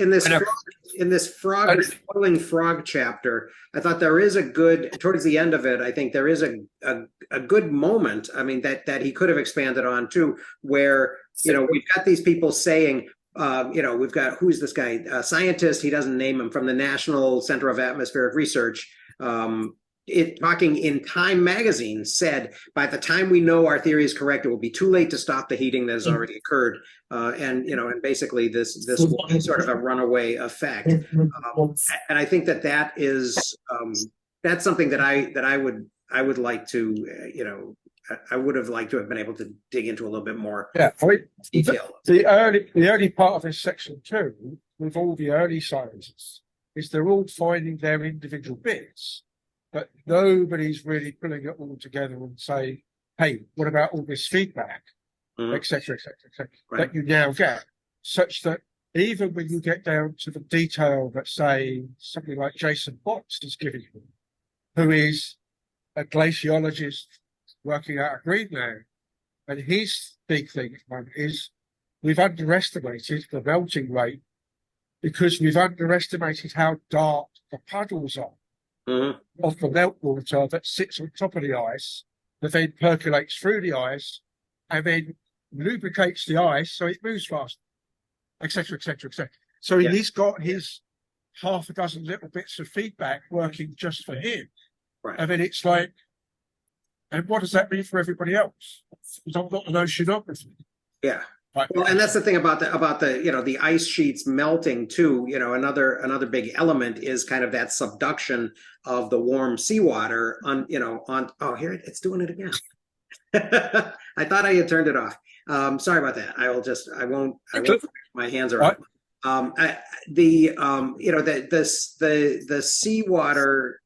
And, frog boiling frog chapter, I thought there is a good towards the end of it. I think there is a good moment. I mean that he could have expanded on too, where we've got these people saying, we've got who's this guy, scientist. He doesn't name him from the National Center of Atmospheric Research. Talking in Time magazine said, by the time we know our theory is correct, it will be too late to stop the heating that has already occurred. And basically this will be sort of a runaway effect. And I think that is that's something that I would like to I would have liked to have been able to dig into a little bit more detail. The early part of this section too, with all the early scientists, is they're all finding their individual bits, but nobody's really pulling it all together and say, hey, what about all this feedback, etc., that you now get, such that even when you get down to the detail that, say, somebody like Jason Botts is giving you, who is a glaciologist working out of Greenland, and his big thing at the moment is we've underestimated the melting rate because we've underestimated how dark the puddles are of the meltwater that sits on top of the ice, that then percolates through the ice and then lubricates the ice so it moves faster, etc., etc., etc. So he's got his half a dozen little bits of feedback working just for him. Right. And then it's like, and what does that mean for everybody else? Because I'm not an oceanographer. Yeah. Right. Well, and that's the thing about the ice sheets melting too. Another big element is kind of that subduction of the warm seawater on here it's doing it again. I thought I had turned it off. Sorry about that. I won't my hands are up. The seawater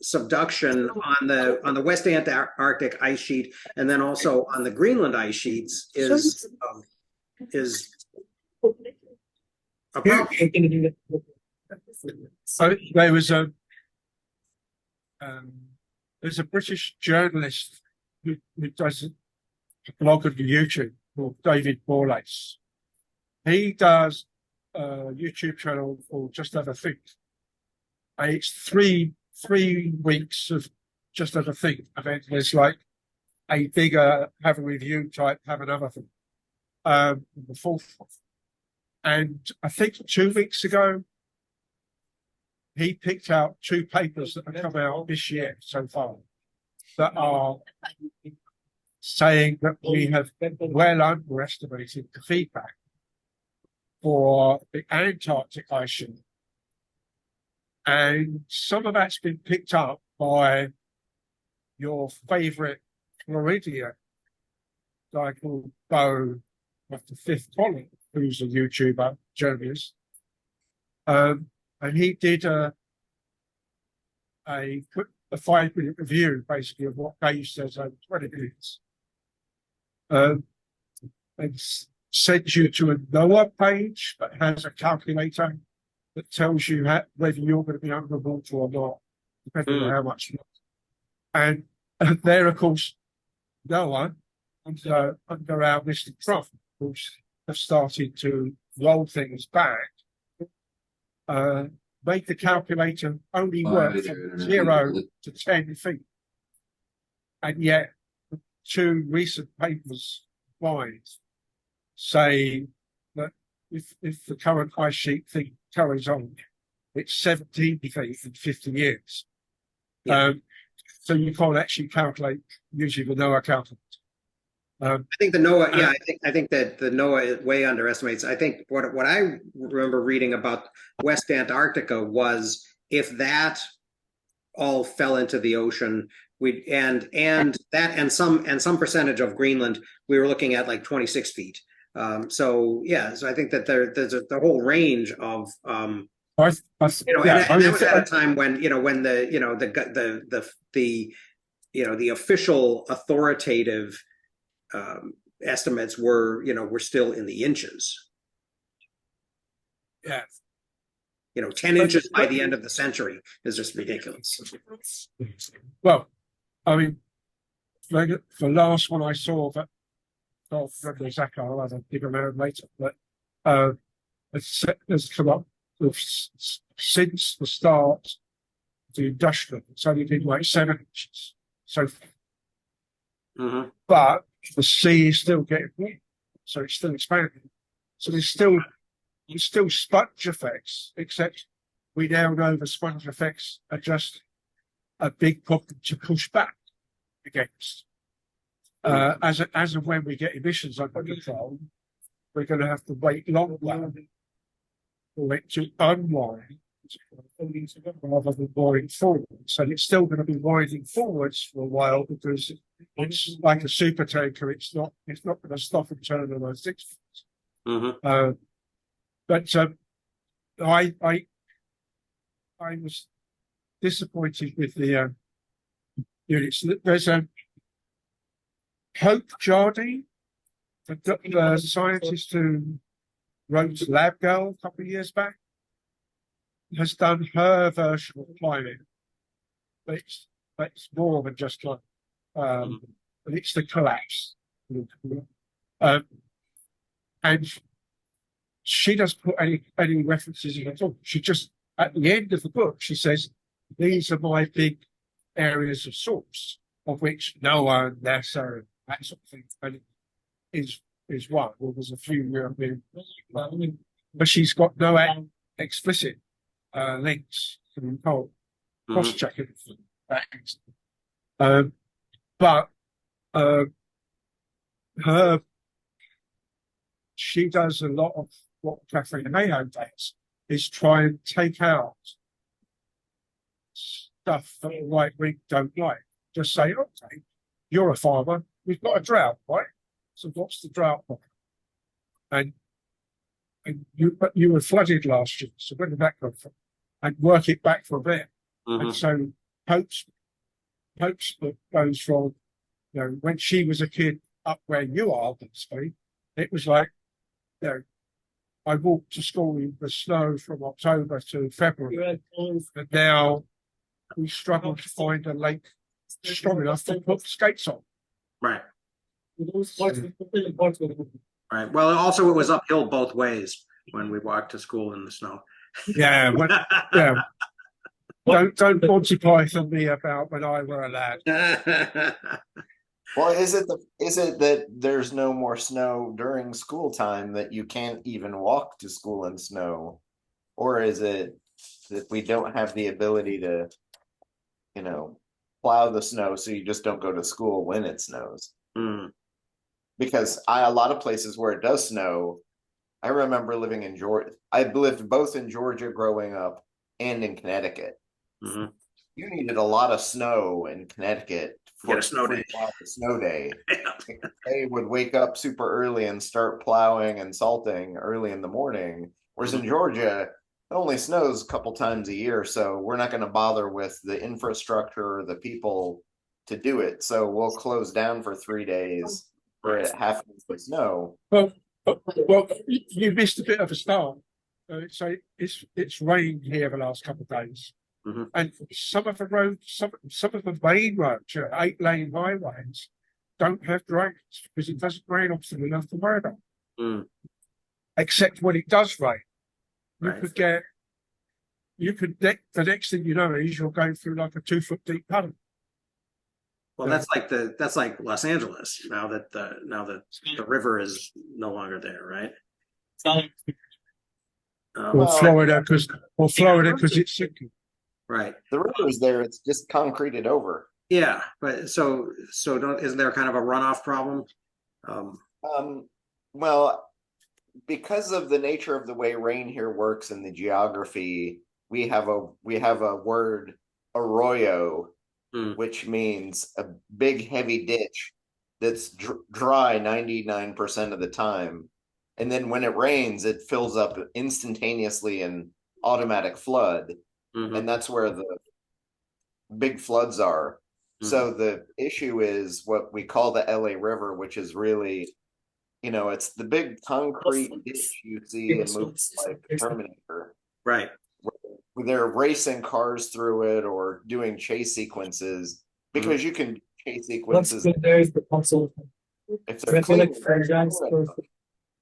subduction on the West Antarctic ice sheet and then also on the Greenland ice sheets is a problem. So there's a British journalist who does a blog on YouTube called David Borlace. He does a YouTube channel called Just Other Things. And it's three weeks of Just Other Things. And then there's like a bigger have a review type, have another thing. The fourth one. And I think 2 weeks ago, he picked out 2 papers that have come out this year so far that are saying that we have well underestimated the feedback for the Antarctic ice sheet. And some of that's been picked up by your favourite Floridian guy called Bo with the Fifth Column, who's a YouTuber, journalist. And he did a 5-minute review, basically, of what Dave says over 20 minutes. And sends you to a NOAA page that has a calculator that tells you whether you're going to be underwater or not, depending on how much. And there, of course, NOAA, under our Mr. Trump, which have started to roll things back, make the calculator only work from 0 to 10 feet. And yet, 2 recent papers say that if the current ice sheet thing carries on, it's 17 feet in 50 years. Yeah. So you can't actually calculate using the NOAA calculator. I think the NOAA, I think that the NOAA way underestimates. I think what I remember reading about West Antarctica was if that all fell into the ocean, and some percentage of Greenland, we were looking at like 26 feet. So I think that there's the whole range of and that was at a time when the official authoritative estimates were still in the inches. Yeah. 10 inches by the end of the century is just ridiculous. Well, I mean, the last one I saw that, I'll remember exactly, I'll have a dig around later, but has come up with since the start of the industrial. It's only been like 7 inches. So, but the sea is still getting wet, so it's still expanding. So there's still sponge effects, except we now know the sponge effects are just a big problem to push back against. As and when we get emissions under control, we're going to have to wait longer for it to unwind rather than winding forwards. And it's still going to be winding forwards for a while because it's like a super tanker. It's not going to stop and turn on those 6 foot. But I was disappointed with the units. There's a Hope Jardine, the scientist who wrote Lab Girl a couple of years back, has done her version of climate. But it's more than just climate. But it's the collapse. And she doesn't put any references in at all. She just, at the end of the book, she says, these are my big areas of source, of which Noah, NASA, that sort of thing, and is one. Well, there's a few, but she's got no explicit links to the whole cross-checking. But she does a lot of what Catherine Mayhew does, is try and take out stuff that the right wing don't like. Just say, okay, you're a farmer, we've got a drought, right? So what's the drought problem? And you were flooded last year, so where did that come from? And work it back from there. And so Hope's book goes from, when she was a kid up where you are, basically, it was like, I walked to school in the snow from October to February, and now we struggle to find a lake strong enough to put skates on. Right. Right. Well, also it was uphill both ways when we walked to school in the snow. Yeah. Yeah. Don't Monty Python me about when I were a lad. Well, is it that there's no more snow during school time that you can't even walk to school in snow? Or is it that we don't have the ability to, plow the snow so you just don't go to school when it snows? Because a lot of places where it does snow, I remember living in Georgia. I lived both in Georgia growing up and in Connecticut. You needed a lot of snow in Connecticut for a snow day. A snow day. They would wake up super early and start plowing and salting early in the morning. Whereas in Georgia, it only snows a couple times a year, so we're not going to bother with the infrastructure or the people to do it. So we'll close down for 3 days for it half of snow. Well, you missed a bit of a start. So it's rained here the last couple of days. And some of the roads, some of the main roads, 8-lane highways, don't have drains because it doesn't rain often enough to worry about. Except when it does rain, the next thing you know is you're going through like a 2 foot deep puddle. Well, that's like Los Angeles now that the river is no longer there, right? Florida because it's sinking. Right. The river is there; it's just concreted over. Yeah, but so isn't there kind of a runoff problem? Well, because of the nature of the way rain here works and the geography, we have a word arroyo, which means a big heavy ditch that's dry 99% of the time, and then when it rains, it fills up instantaneously in automatic flood. And that's where the big floods are. So the issue is what we call the LA River, which is really, it's the big concrete ditch you see in movies like Terminator. Right. Where they're racing cars through it or doing chase sequences, because you can chase sequences. If they're clean,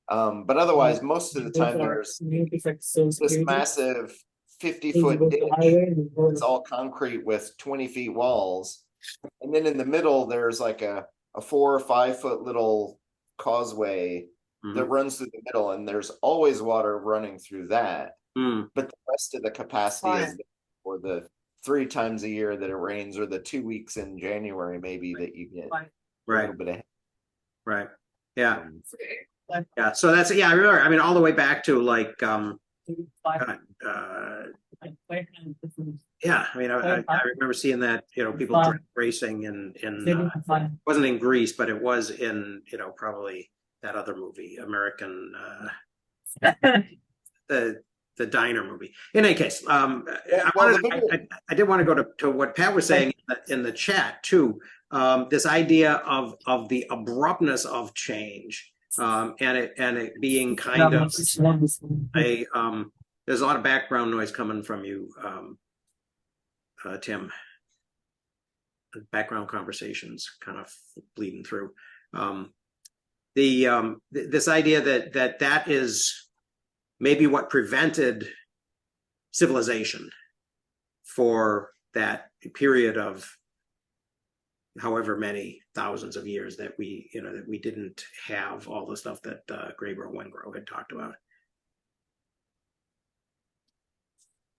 But otherwise, most of the time there's this massive 50-foot ditch. It's all concrete with 20 feet walls. And then in the middle, there's like a 4 or 5 foot little causeway that runs through the middle, and there's always water running through that. But the rest of the capacity is for the 3 times a year that it rains, or the 2 weeks in January, maybe, that you get a little bit of. Right. Yeah. Yeah. So that's, yeah, I remember, I mean, all the way back to like, yeah, I mean, I remember seeing that, you know, people racing in wasn't in Greece, but it was in, you know, probably that other movie, American, the diner movie. In any case, I did want to go to what Pat was saying in the chat too. This idea of the abruptness of change, and it being kind of a there's a lot of background noise coming from you, Tim. Background conversations kind of bleeding through. This idea that is maybe what prevented civilization for that period of however many thousands of years that we, you know, that we didn't have all the stuff that Graber Wengrow had talked about.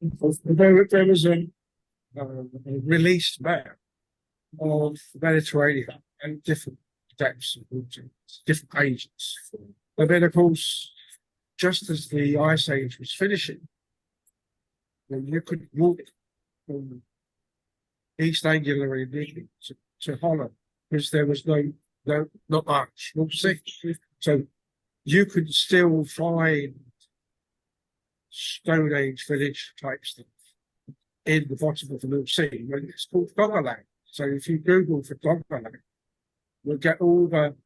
There was a released map of the Mediterranean and different depths of water, different ages. And then, of course, just as the Ice Age was finishing, you could walk from East Anglia in England to Holland because there was not much North Sea. So you could still find Stone Age village type stuff in the bottom of the North Sea. It's called Doggerland. So if you Google for Doggerland, you'll get all the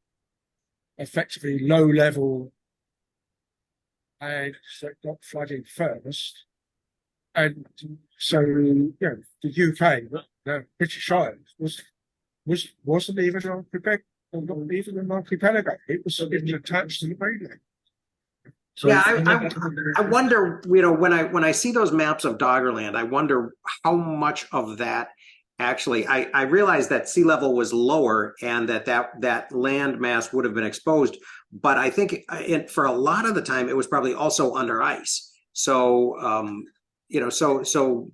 effectively low level and so it got flooded first. And so, you know, the UK, the British Isles, wasn't even on Quebec, not even an archipelago. It was attached to the mainland. So yeah, I wonder, you know, when I see those maps of Doggerland, I wonder how much of that actually, I realized that sea level was lower and that land mass would have been exposed, but I think for a lot of the time it was probably also under ice. So, you know, so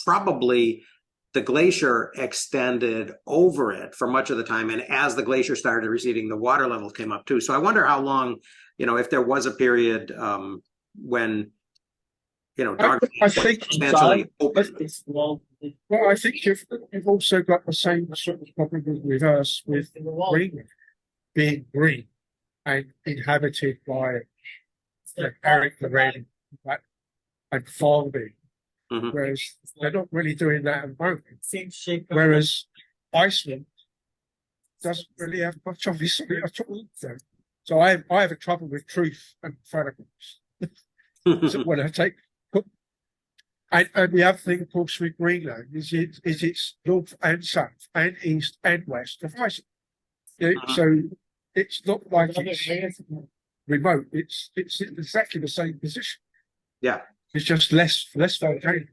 probably the glacier extended over it for much of the time, and as the glacier started receding, the water level came up too. So I wonder how long, you know, if there was a period when, you know, I think substantially open. Well, I think you've also got the same sort of problem with us with Greenland being green and inhabited by Eric the Red and farming, whereas they're not really doing that at the moment. Whereas Iceland doesn't really have much of this at all. So I have a trouble with truth and photographs. So when I take, and the other thing, of course, with Greenland is it's north and south and east and west of Iceland. So it's not like it's remote. It's exactly the same position. Yeah, it's just less volcanoes.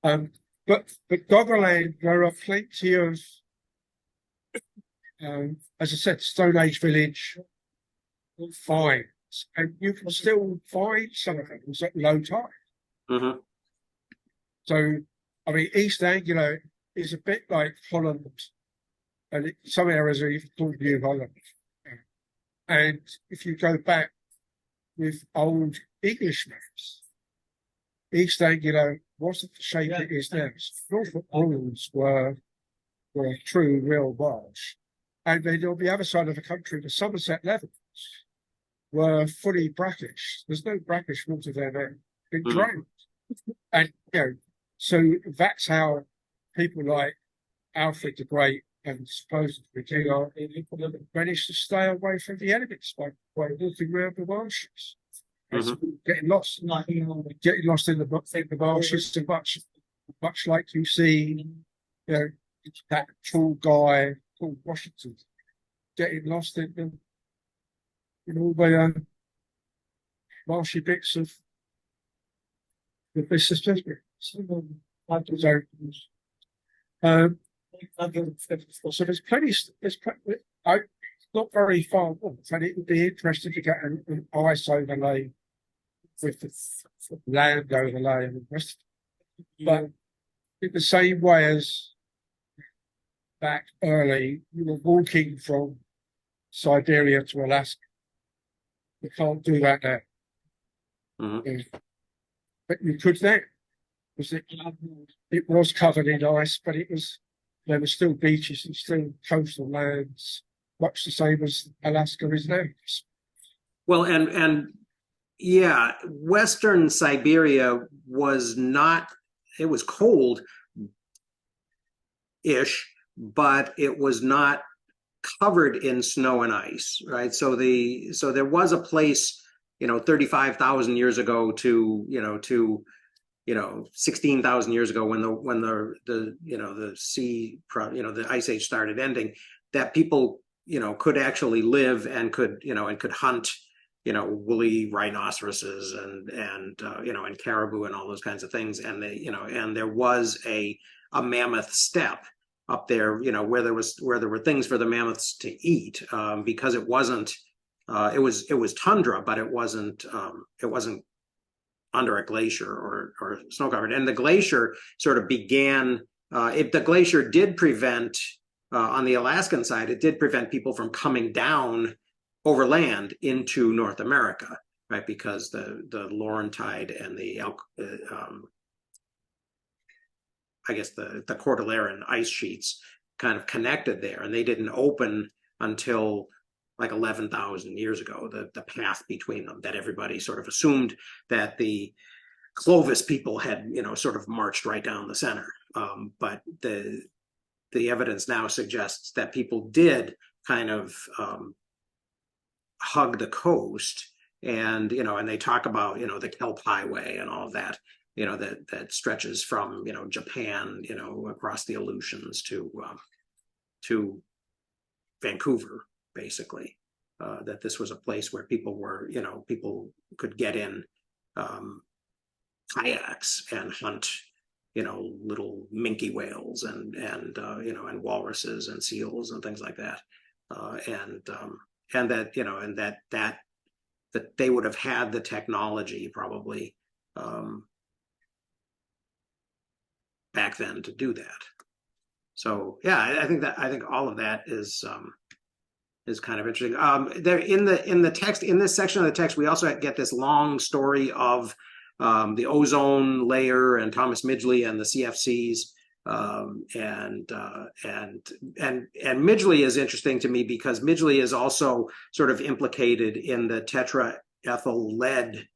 But Doggerland, there are plenty of, as I said, Stone Age village finds, and you can still find some of things at low tide. So, I mean, East Anglia is a bit like Holland, and some areas are even called New Holland. And if you go back with old English maps, East Anglia wasn't the shape it is now. Norfolk Broads were a true, real marsh. And then on the other side of the country, the Somerset levels were fully brackish. There's no brackish water there now. Been drowned. And, you know, so that's how people like Alfred the Great and supposedly King Arthur managed to stay away from the elements by walking around the marshes. Getting lost in the marshes, much like you see, you know, that tall guy called Washington getting lost in them. in all the marshy bits of the Mississippi. So, um, so there's plenty. It's not very far off, and it would be interesting to get an ice overlay with the land overlay and the rest. But in the same way as back early, you were walking from Siberia to Alaska. You can't do that now. Mhm. But you could then, because it was covered in ice, but there were still beaches and still coastal lands, much the same as Alaska is now. Well, and yeah, Western Siberia was not, it was cold-ish, but it was not covered in snow and ice, right? So there was a place, 35,000 years ago to 16,000 years ago when the sea, the ice age started ending, that people, could actually live and could hunt, woolly rhinoceroses and caribou and all those kinds of things. And and there was a mammoth steppe up there, where there were things for the mammoths to eat, because it wasn't, it was tundra, but it wasn't under a glacier or snow covered. And the glacier sort of began, the glacier did prevent, on the Alaskan side, it did prevent people from coming down overland into North America, right? Because the Laurentide and the I guess the Cordilleran ice sheets kind of connected there, and they didn't open until like 11,000 years ago, the path between them, that everybody sort of assumed that the Clovis people had, sort of marched right down the center. But the evidence now suggests that people did kind of hug the coast, and and they talk about the Kelp Highway and all of that, that stretches from Japan, across the Aleutians to Vancouver, basically. That this was a place where people could get in kayaks and hunt, little minke whales and walruses and seals and things like that, and that they would have had the technology probably back then to do that. So yeah, I think all of that is kind of interesting. There in the text, in this section of the text, we also get this long story of the ozone layer and Thomas Midgley and the CFCs, and Midgley is interesting to me because Midgley is also sort of implicated in the tetraethyl lead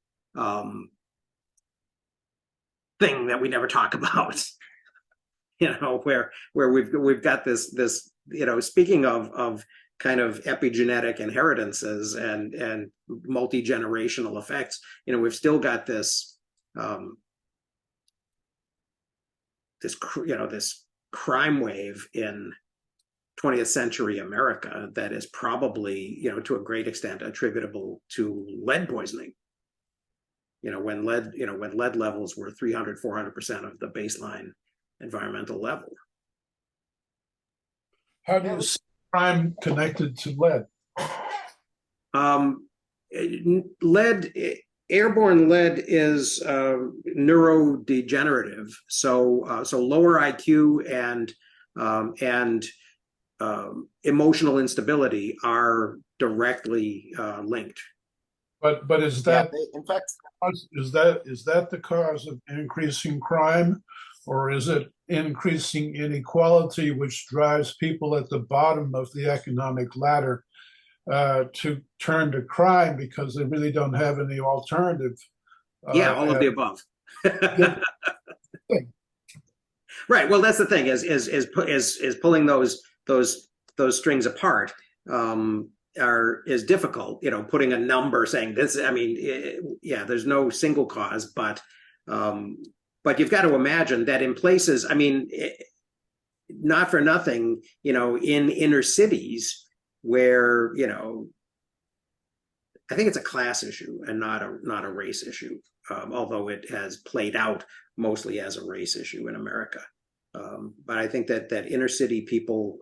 thing that we never talk about. Where we've got this speaking of kind of epigenetic inheritances and multi-generational effects, we've still got this this crime wave in 20th century America that is probably to a great extent attributable to lead poisoning. When lead levels were 300-400% of the baseline environmental level. How do you see crime connected to lead? Airborne lead is neurodegenerative. So lower IQ and emotional instability are directly linked. But is that in fact, is that the cause of increasing crime, or is it increasing inequality, which drives people at the bottom of the economic ladder to turn to crime because they really don't have any alternative? Yeah, all of the above. Right. Well, that's the thing is pulling those strings apart is difficult. Putting a number saying this. I mean, there's no single cause, but you've got to imagine that in places. I mean, not for nothing. In inner cities where I think it's a class issue and not a race issue, although it has played out mostly as a race issue in America. But I think that inner city people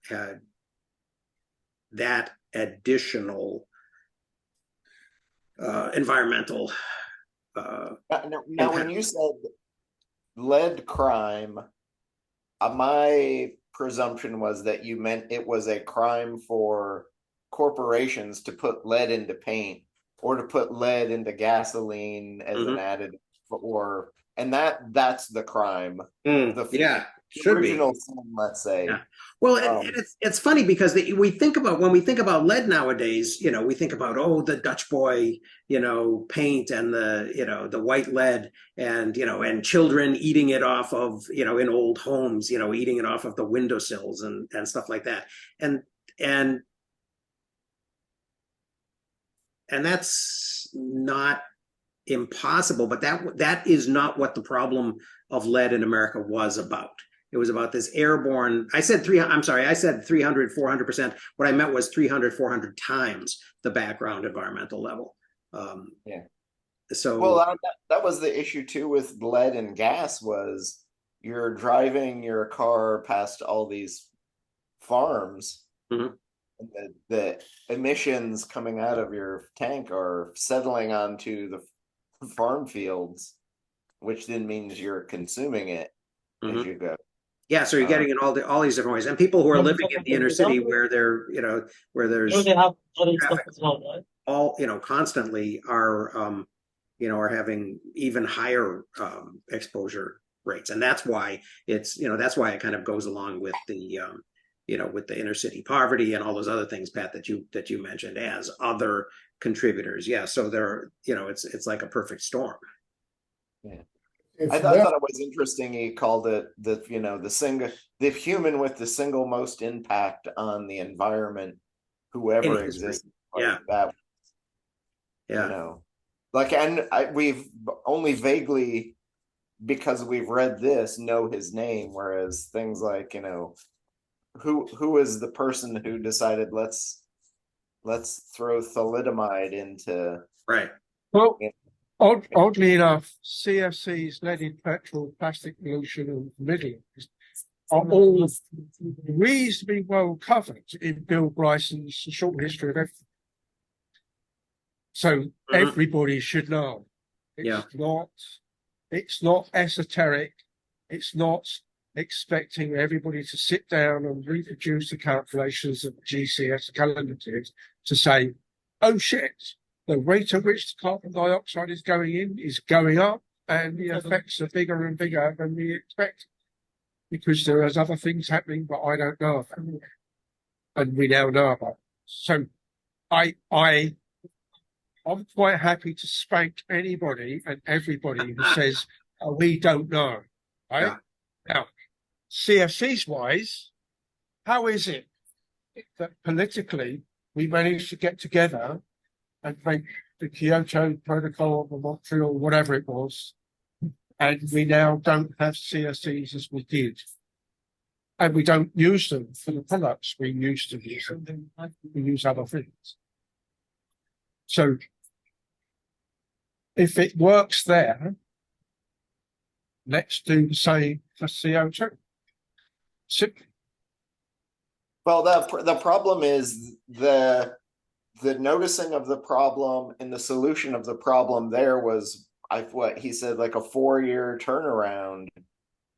had that additional environmental Now, when impact. you said lead crime, my presumption was that you meant it was a crime for corporations to put lead into paint or to put lead into gasoline as an Mhm. additive, or and that's the crime. The Yeah, should be. original sin, let's Yeah. say. Well, Um, it's funny because we think about when we think about lead nowadays, we think about the Dutch boy, paint and the white lead and children eating it off of in old homes, eating it off of the windowsills and stuff like that. And and and that's not impossible, but that is not what the problem of lead in America was about. It was about this airborne. I said I'm sorry. I said 300, 400%. What I meant was 300, 400 times the background environmental level. Um, yeah. Well, so, that was the issue too with lead and gas was you're driving your car past all these farms, mhm. and the emissions coming out of your tank are settling onto the farm fields, which then means you're consuming it as Mhm. you go. Yeah, so you're Uh, getting in all these different ways, and people who are living in the inner city where where there's They have other stuff traffic as well, right? all constantly are having even higher exposure rates, and that's why that's why it kind of goes along with the inner city poverty and all those other things, Pat, that you mentioned as other contributors. Yeah, so there it's like a perfect storm. yeah. If I left, thought it was interesting. He called it the human with the single most impact on the environment, In whoever history. exists. Like Yeah, that, you yeah. know, like, and we've only vaguely, because we've read this, know his name. Whereas things like, who is the person who decided let's throw thalidomide into, Right. Well, you oddly enough, CFCs, lead in petrol, plastic pollution, and middle are all reasonably well covered in Bill Bryson's short history of everything. So Mhm. everybody should know. Yeah. It's not esoteric. It's not expecting everybody to sit down and reproduce the calculations that GCS calendar did to say, oh shit, the rate at which carbon dioxide is going in is going up and the effects are bigger and bigger than we expect because there is other things happening, but I don't know about. And we now know about. So I'm quite happy to spank anybody and everybody who says, oh, we don't know. Right? Yeah. Now, CFCs wise, how is it that politically we managed to get together and make the Kyoto Protocol or Montreal, whatever it was, and we now don't have CFCs as we did? And we don't use them for the products we used to use them. We use other things. So if it works there, let's do the same for CO2. Simply. well, the problem is the noticing of the problem and the solution of the problem there was, what he said, like a 4-year turnaround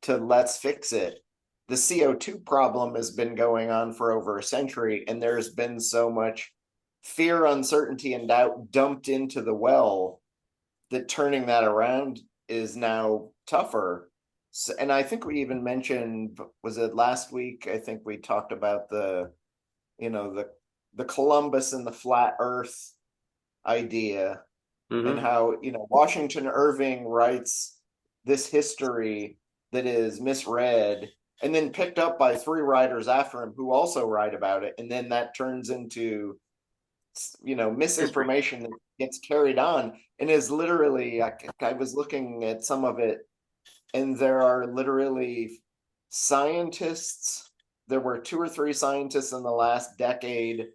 to let's fix it. The CO2 problem has been going on for over a century, and there's been so much fear, uncertainty, and doubt dumped into the well that turning that around is now tougher. So, and I think we even mentioned, was it last week? I think we talked about the Columbus and the flat Earth idea, and Hmm. how Washington Irving writes this history that is misread and then picked up by 3 writers after him who also write about it, and then that turns into History. misinformation that gets carried on and is literally, I was looking at some of it, and there are literally scientists. There were 2 or 3 scientists in the last decade,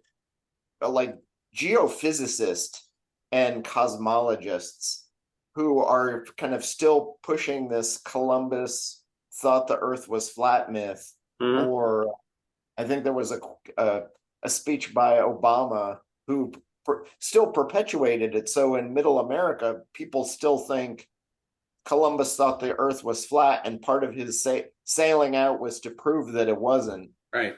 like geophysicists and cosmologists who are kind of still pushing this Columbus thought the Earth was flat myth, Mhm. or I think there was a speech by Obama who still perpetuated it. So in Middle America, people still think Columbus thought the Earth was flat, and part of his sailing out was to prove that it wasn't. Right.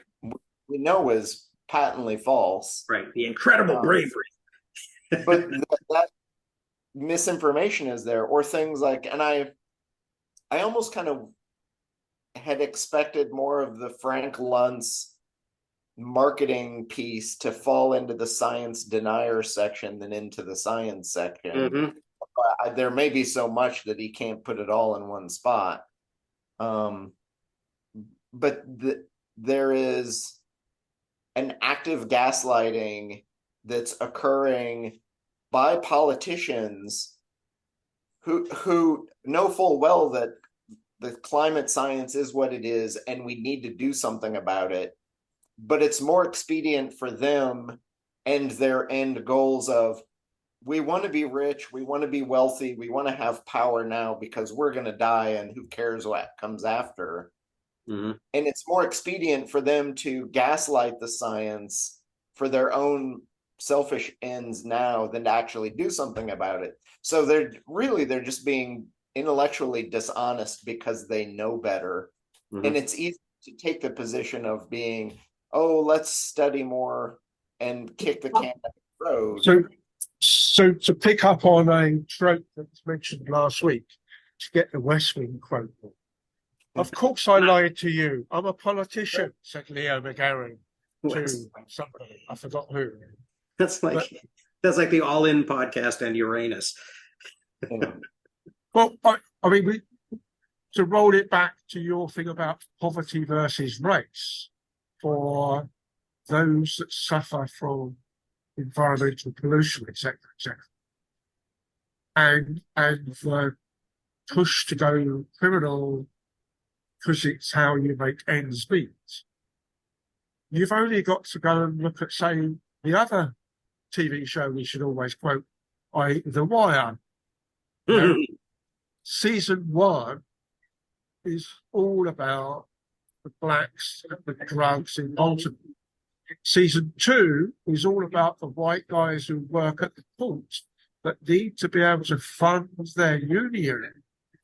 We know is patently false. Right. The incredible bravery. But that misinformation is there, or things like, and I almost kind of had expected more of the Frank Luntz marketing piece to fall into the science denier section than into the science section. There may be so much that he can't put it all in one spot. But there is an active gaslighting that's occurring by politicians who know full well that the climate science is what it is and we need to do something about it. But it's more expedient for them and their end goals of, we want to be rich, we want to be wealthy, we want to have power now because we're going to die and who cares what comes after. And it's more expedient for them to gaslight the science for their own selfish ends now than to actually do something about it. So they're just being intellectually dishonest because they know better. And it's easy to take the position of being, oh, let's study more and kick the can down the road. So to pick up on a trope that was mentioned last week, to get the West Wing quote, of course I lied to you. I'm a politician, said Leo McGarren to somebody. I forgot who. That's like the All In podcast and Uranus. Well, I mean, to roll it back to your thing about poverty versus race, for those that suffer from environmental pollution, etc., and the push to go criminal because it's how you make ends meet. You've only got to go and look at, say, the other TV show we should always quote, i.e. The Wire. You know, season 1 is all about the blacks and the drugs in Baltimore. Season 2 is all about the white guys who work at the port that need to be able to fund their union.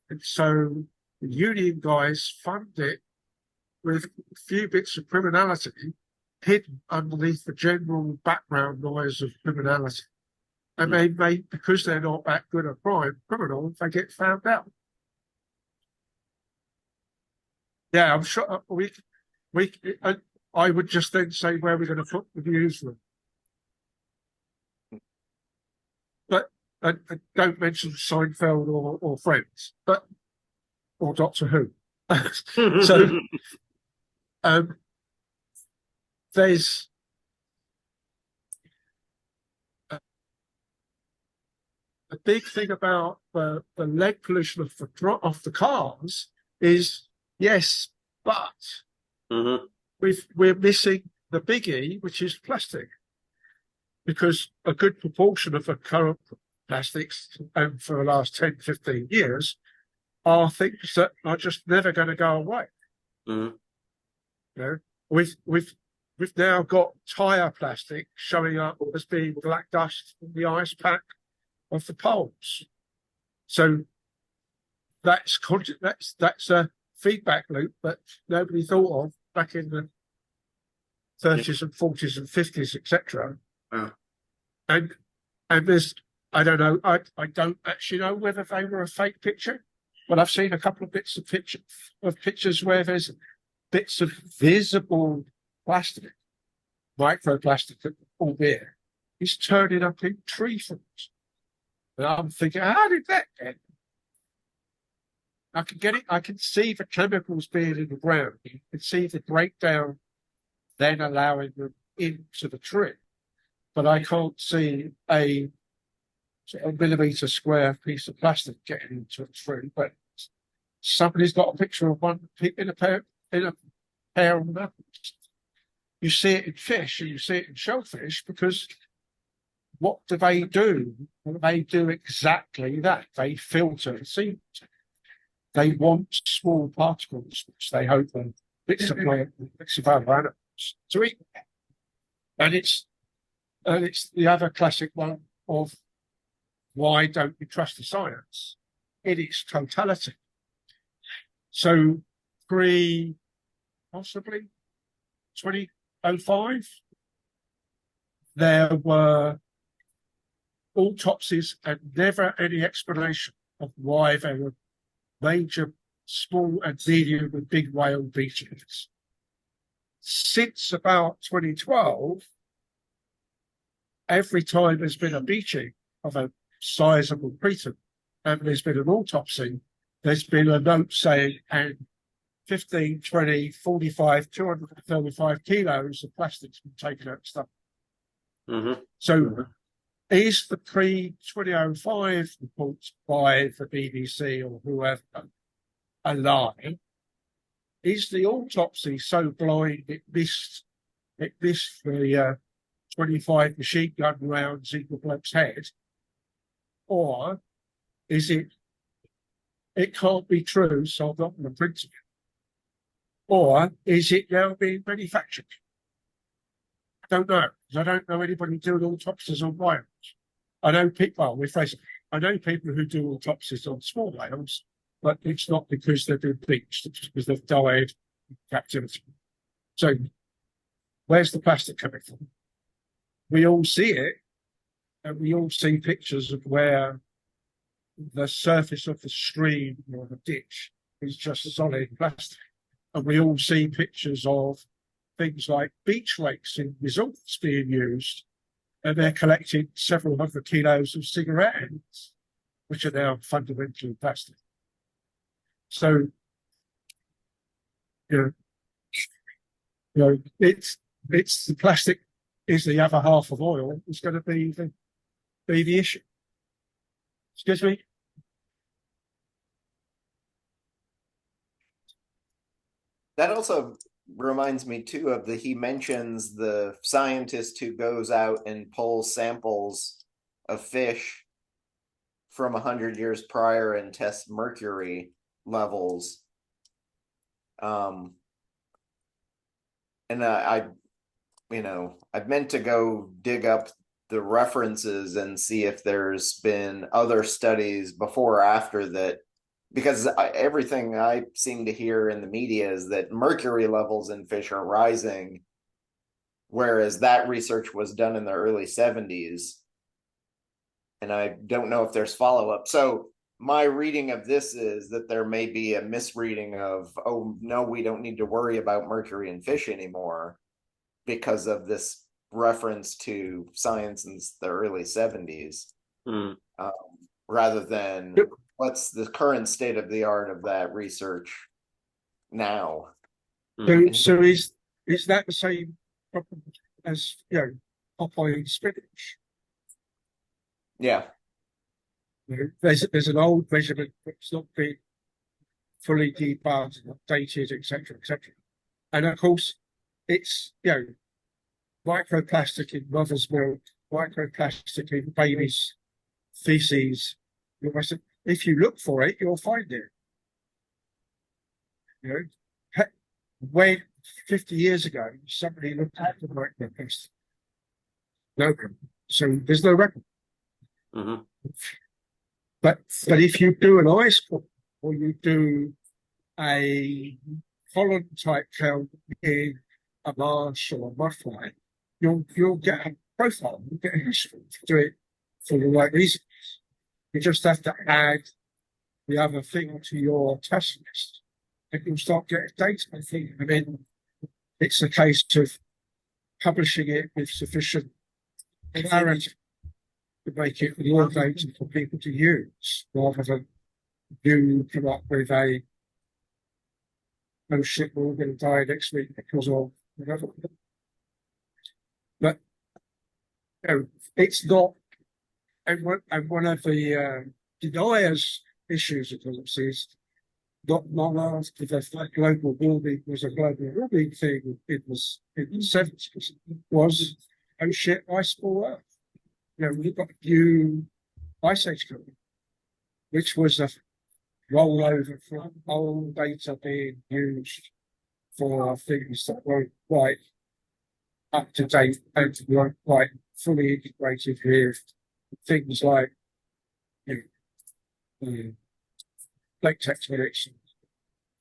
And so the union guys fund it with a few bits of criminality hidden underneath the general background noise of criminality. And they because they're not that good at criminal, they get found out. Yeah, I'm sure I would just then say where we're going to put the newsroom. But don't mention Seinfeld or Friends, or Doctor Who. So there's a big thing about the lead pollution of the cars is, yes, but we're missing the biggie, which is plastic, because a good proportion of the current plastics, and for the last 10, 15 years, are things that are just never going to go away. You know, we've now got tyre plastic showing up as being black dust in the ice pack of the poles. So that's a feedback loop that nobody thought of back in the 30s and 40s and 50s, etc. And there's, I don't know, I don't actually know whether they were a fake picture, but I've seen a couple of bits of pictures where there's bits of visible plastic, microplastic, albeit is turning up in tree fruits. And I'm thinking, how did that get? I can get it. I can see the chemicals being in the ground. You can see the breakdown, then allowing them into the tree. But I can't see a millimetre square piece of plastic getting into a tree. But somebody's got a picture of one in a pair of apples. You see it in fish and you see it in shellfish because what do they do? Well, they do exactly that. They filter the seed. They want small particles, which they hope are bits of plant, bits of other animals to eat. And it's the other classic one of why don't we trust the science in its totality? So possibly 2005, there were autopsies and never any explanation of why there were major small and medium and big whale beaches. Since about 2012, every time there's been a beaching of a sizable preterm and there's been an autopsy, there's been a note saying, and 15, 20, 45, 235 kilos of plastic's been taken out of stuff. So is the pre-2005 report by the BBC or whoever a lie? Is the autopsy so blind it missed the 25 machine gun rounds in the bloke's head? Or is it can't be true, so I'm not going to print it? Or is it now being manufactured? I don't know, because I don't know anybody doing autopsies on whales. I know people, I know people who do autopsies on small whales, but it's not because they've been bleached, it's because they've died in captivity. So where's the plastic coming from? We all see it, and we all see pictures of where the surface of the stream or the ditch is just solid plastic. And we all see pictures of things like beach rakes in resorts being used, and they're collecting several hundred kilos of cigarette ends, which are now fundamentally plastic. So, it's the plastic is the other half of oil. It's going to be the issue. Excuse me. That also reminds me too of he mentions the scientist who goes out and pulls samples of fish from 100 years prior and tests mercury levels. And I've meant to go dig up the references and see if there's been other studies before or after that, because everything I seem to hear in the media is that mercury levels in fish are rising, whereas that research was done in the early 70s. And I don't know if there's follow-up. So my reading of this is that there may be a misreading of, oh, no, we don't need to worry about mercury in fish anymore because of this reference to science in the early 70s, rather than what's the current state of the art of that research now. So is that the same problem as Popeye spinach? Yeah. There's an old measurement that's not been fully debugged, updated, etc., etc. And of course, it's microplastic in mother's milk, microplastic in baby's feces. If you look for it, you'll find it. When 50 years ago, somebody looked at the microplastic. No, so there's no record. But if you do an ice pool or you do a pollen type count in a marsh or a mudfly, you'll get a profile, you'll get a history to do it for the right reasons. You just have to add the other thing to your test list, and you'll start getting data. I think. I mean, it's a case of publishing it with sufficient clarity to make it more data for people to use, rather than you come up with oh shit, we're all going to die next week because of whatever. But it's not. And one of the deniers' issues, of course, is not after the global warming was a global warming thing in the 70s, was, oh shit, ice will Earth. we've got a new Ice Age company, which was a rollover from old data being used for things that weren't quite up to date and weren't quite fully integrated with things like lake tectonics,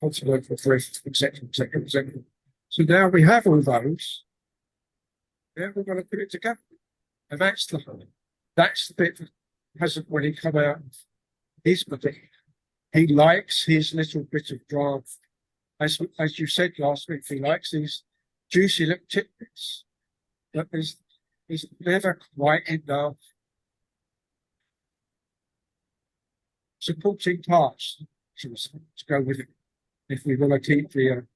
continental drift, etc., etc., etc. So now we have all those. Now we're going to put it together, and that's the bit that hasn't really come out of his book. He likes his little bit of drama. As you said last week, he likes these juicy little tidbits, but there's never quite enough supporting parts to go with it. If we want to keep the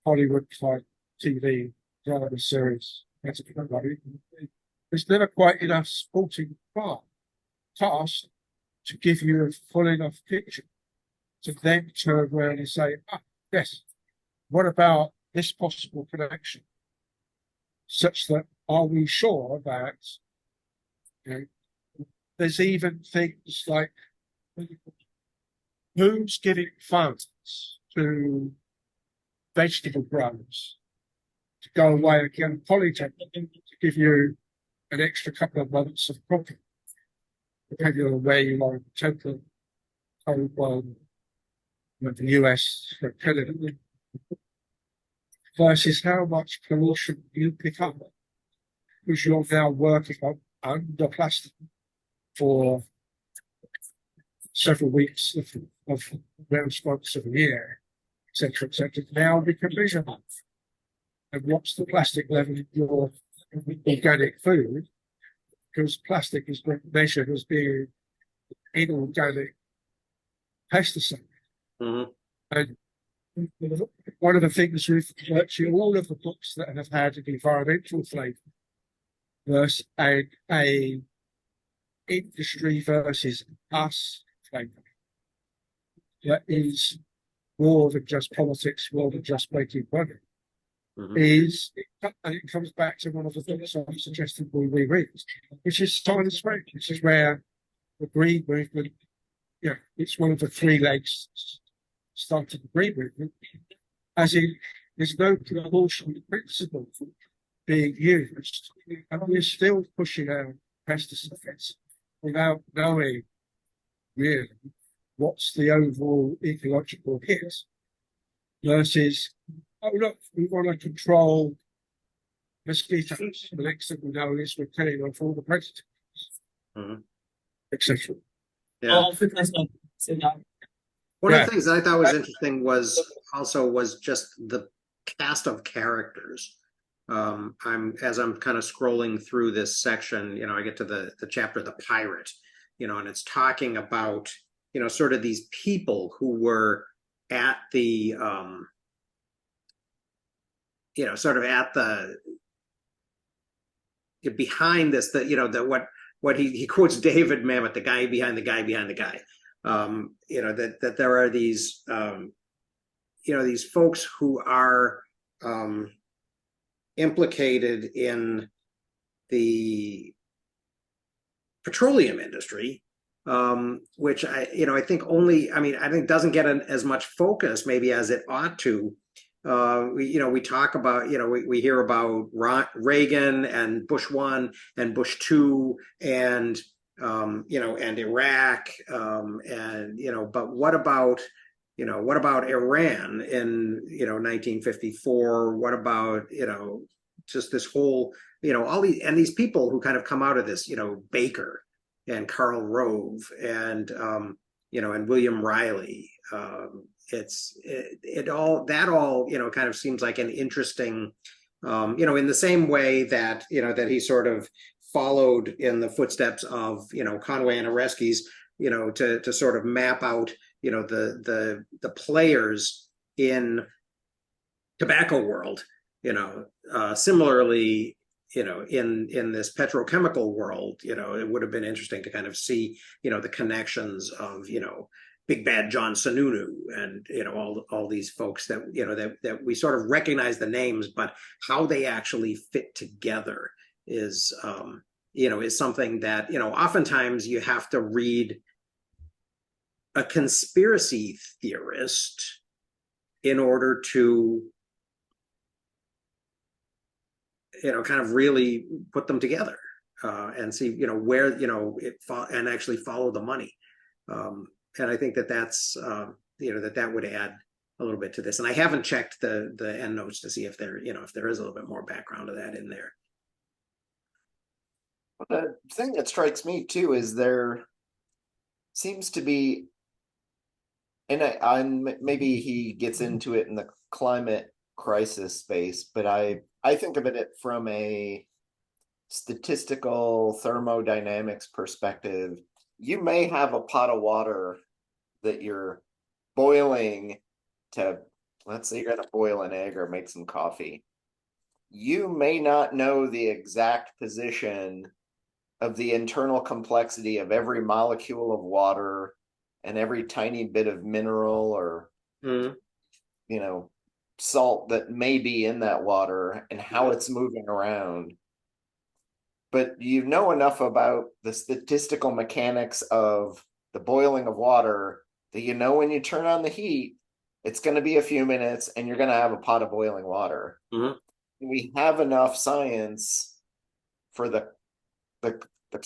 Hollywood type TV drama series, there's never quite enough supporting cast to give you a full enough picture to then turn around and say, yes, what about this possible connection? Such that, are we sure that there's even things like who's giving funds to vegetable growers to go away and get a polytechnic to give you an extra couple of months of profit, depending on where you are in the total world of the US or Canada, versus how much pollution you pick up because you're now working on under plastic for several weeks of various months of the year, etc., etc. Now we can measure that. And what's the plastic level in your organic food? Because plastic is measured as being inorganic pesticide. Mm-hmm. And one of the things with virtually all of the books that have had an environmental flavour versus a industry versus us flavour that is more than just politics, more than just making money, and it comes back to one of the things I'm suggesting we reread, which is Silence Spring, which is where the green movement, it's one of the three legs started the green movement, as in there's no proportional principle being used, and we're still pushing out pesticides without knowing really what's the overall ecological hit versus, oh look, we want to control mosquitoes. The next thing we know is we're killing off all the predators, etc. Yeah. One of Yeah. the things that I thought was interesting was just the cast of characters. I'm kind of scrolling through this section, I get to the chapter The Pirate, and it's talking about, sort of these people who were at the sort of at the behind this, what he quotes David Mamet, the guy behind the guy behind the guy. That there are these these folks who are implicated in the petroleum industry, which I think I think doesn't get as much focus maybe as it ought to. We talk about, we hear about Reagan and Bush 1 and Bush 2 and and Iraq, but what about Iran in 1954? What about just this whole all these people who kind of come out of this, Baker and Karl Rove and and William Riley. It all kind of seems like an interesting, in the same way that that he sort of followed in the footsteps of Conway and Oresky's, to sort of map out the players in tobacco world, similarly, in this petrochemical world, it would have been interesting to kind of see the connections of Big Bad John Sununu and all these folks that that we sort of recognize the names, but how they actually fit together is is something that, oftentimes you have to read a conspiracy theorist in order to, kind of really put them together, and see, where, and actually follow the money. And I think that's, that would add a little bit to this. And I haven't checked the end notes to see if if there is a little bit more background to that in there. The thing that strikes me too is there seems to be, and I'm maybe he gets into it in the climate crisis space, but I think of it from a statistical thermodynamics perspective. You may have a pot of water that you're boiling to, let's say you're going to boil an egg or make some coffee. You may not know the exact position of the internal complexity of every molecule of water and every tiny bit of mineral or salt that may be in that water and how it's moving around. But you know enough about the statistical mechanics of the boiling of water that when you turn on the heat, it's going to be a few minutes and you're going to have a pot of boiling water. We have enough science for the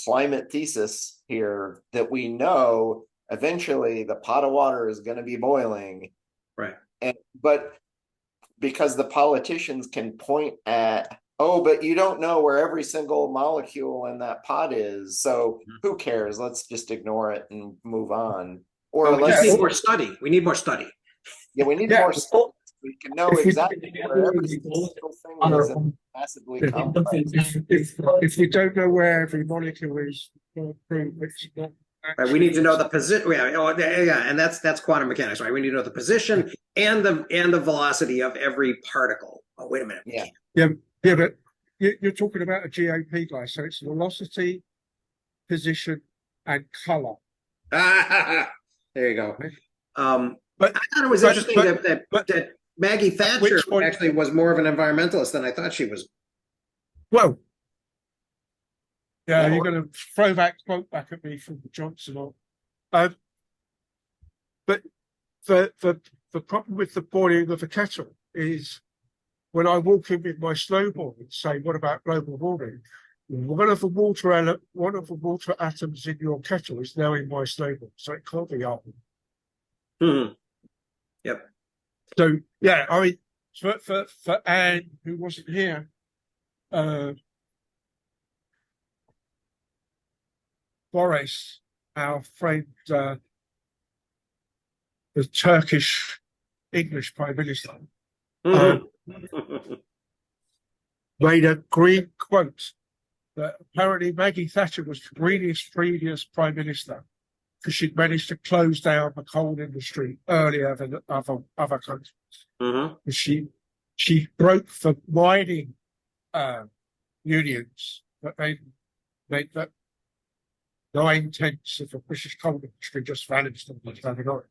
climate thesis here that we know eventually the pot of water is going to be boiling. Right. But because the politicians can point at, oh, but you don't know where every single molecule in that pot is, so who cares? Let's just ignore it and move on. Or we let's need more study. We need more study. Yeah, we need more study. We can know exactly where every single thing is massively complex. If you don't know where every molecule is, Right, we need to know the position. Yeah, and that's quantum mechanics, right? We need to know the position and the velocity of every particle. Oh, wait a minute. Yeah, but you're talking about a GOP guy, so it's velocity, position, and color. There you go. But I thought it was interesting that Maggie Thatcher actually was more of an environmentalist than I thought she was. Well, yeah, you're going to throw that quote back at me from Johnson. But the problem with the boiling of a kettle is when I walk in with my snowball and say, "What about global warming?" One of the water atoms in your kettle is now in my snowball, so it can't be up. Yep. So yeah, I mean, for Anne, who wasn't here, Boris, our friend, the Turkish English Prime Minister, made a green quote that apparently Maggie Thatcher was the greenest previous Prime Minister because she'd managed to close down the coal industry earlier than other countries. She broke the mining unions that they made that 9/10 of the British coal industry just vanished and was having on.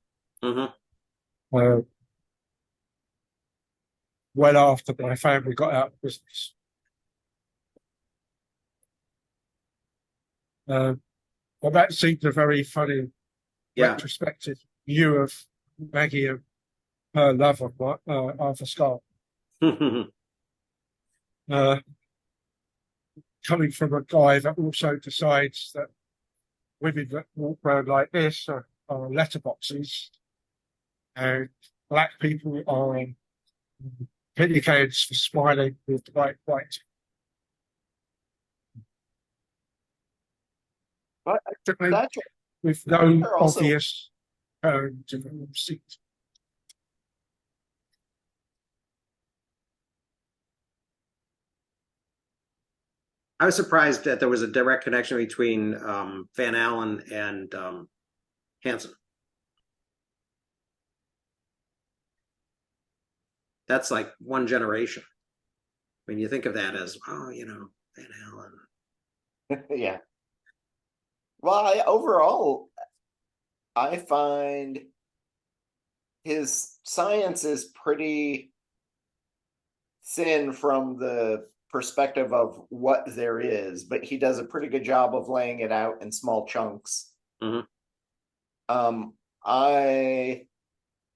Well after my family got out of business. Well, that seemed a very funny retrospective view of Maggie and her love of Arthur Scott. Coming from a guy that also decides that women that walk around like this are letterboxes, and black people are penny cans for smiling with the white. But with no obvious seat. I was surprised that there was a direct connection between Van Allen and Hansen. That's like one generation. When you think of that as, Van Allen. Yeah. Well, overall, I find his science is pretty thin from the perspective of what there is, but he does a pretty good job of laying it out in small chunks. Mhm. I,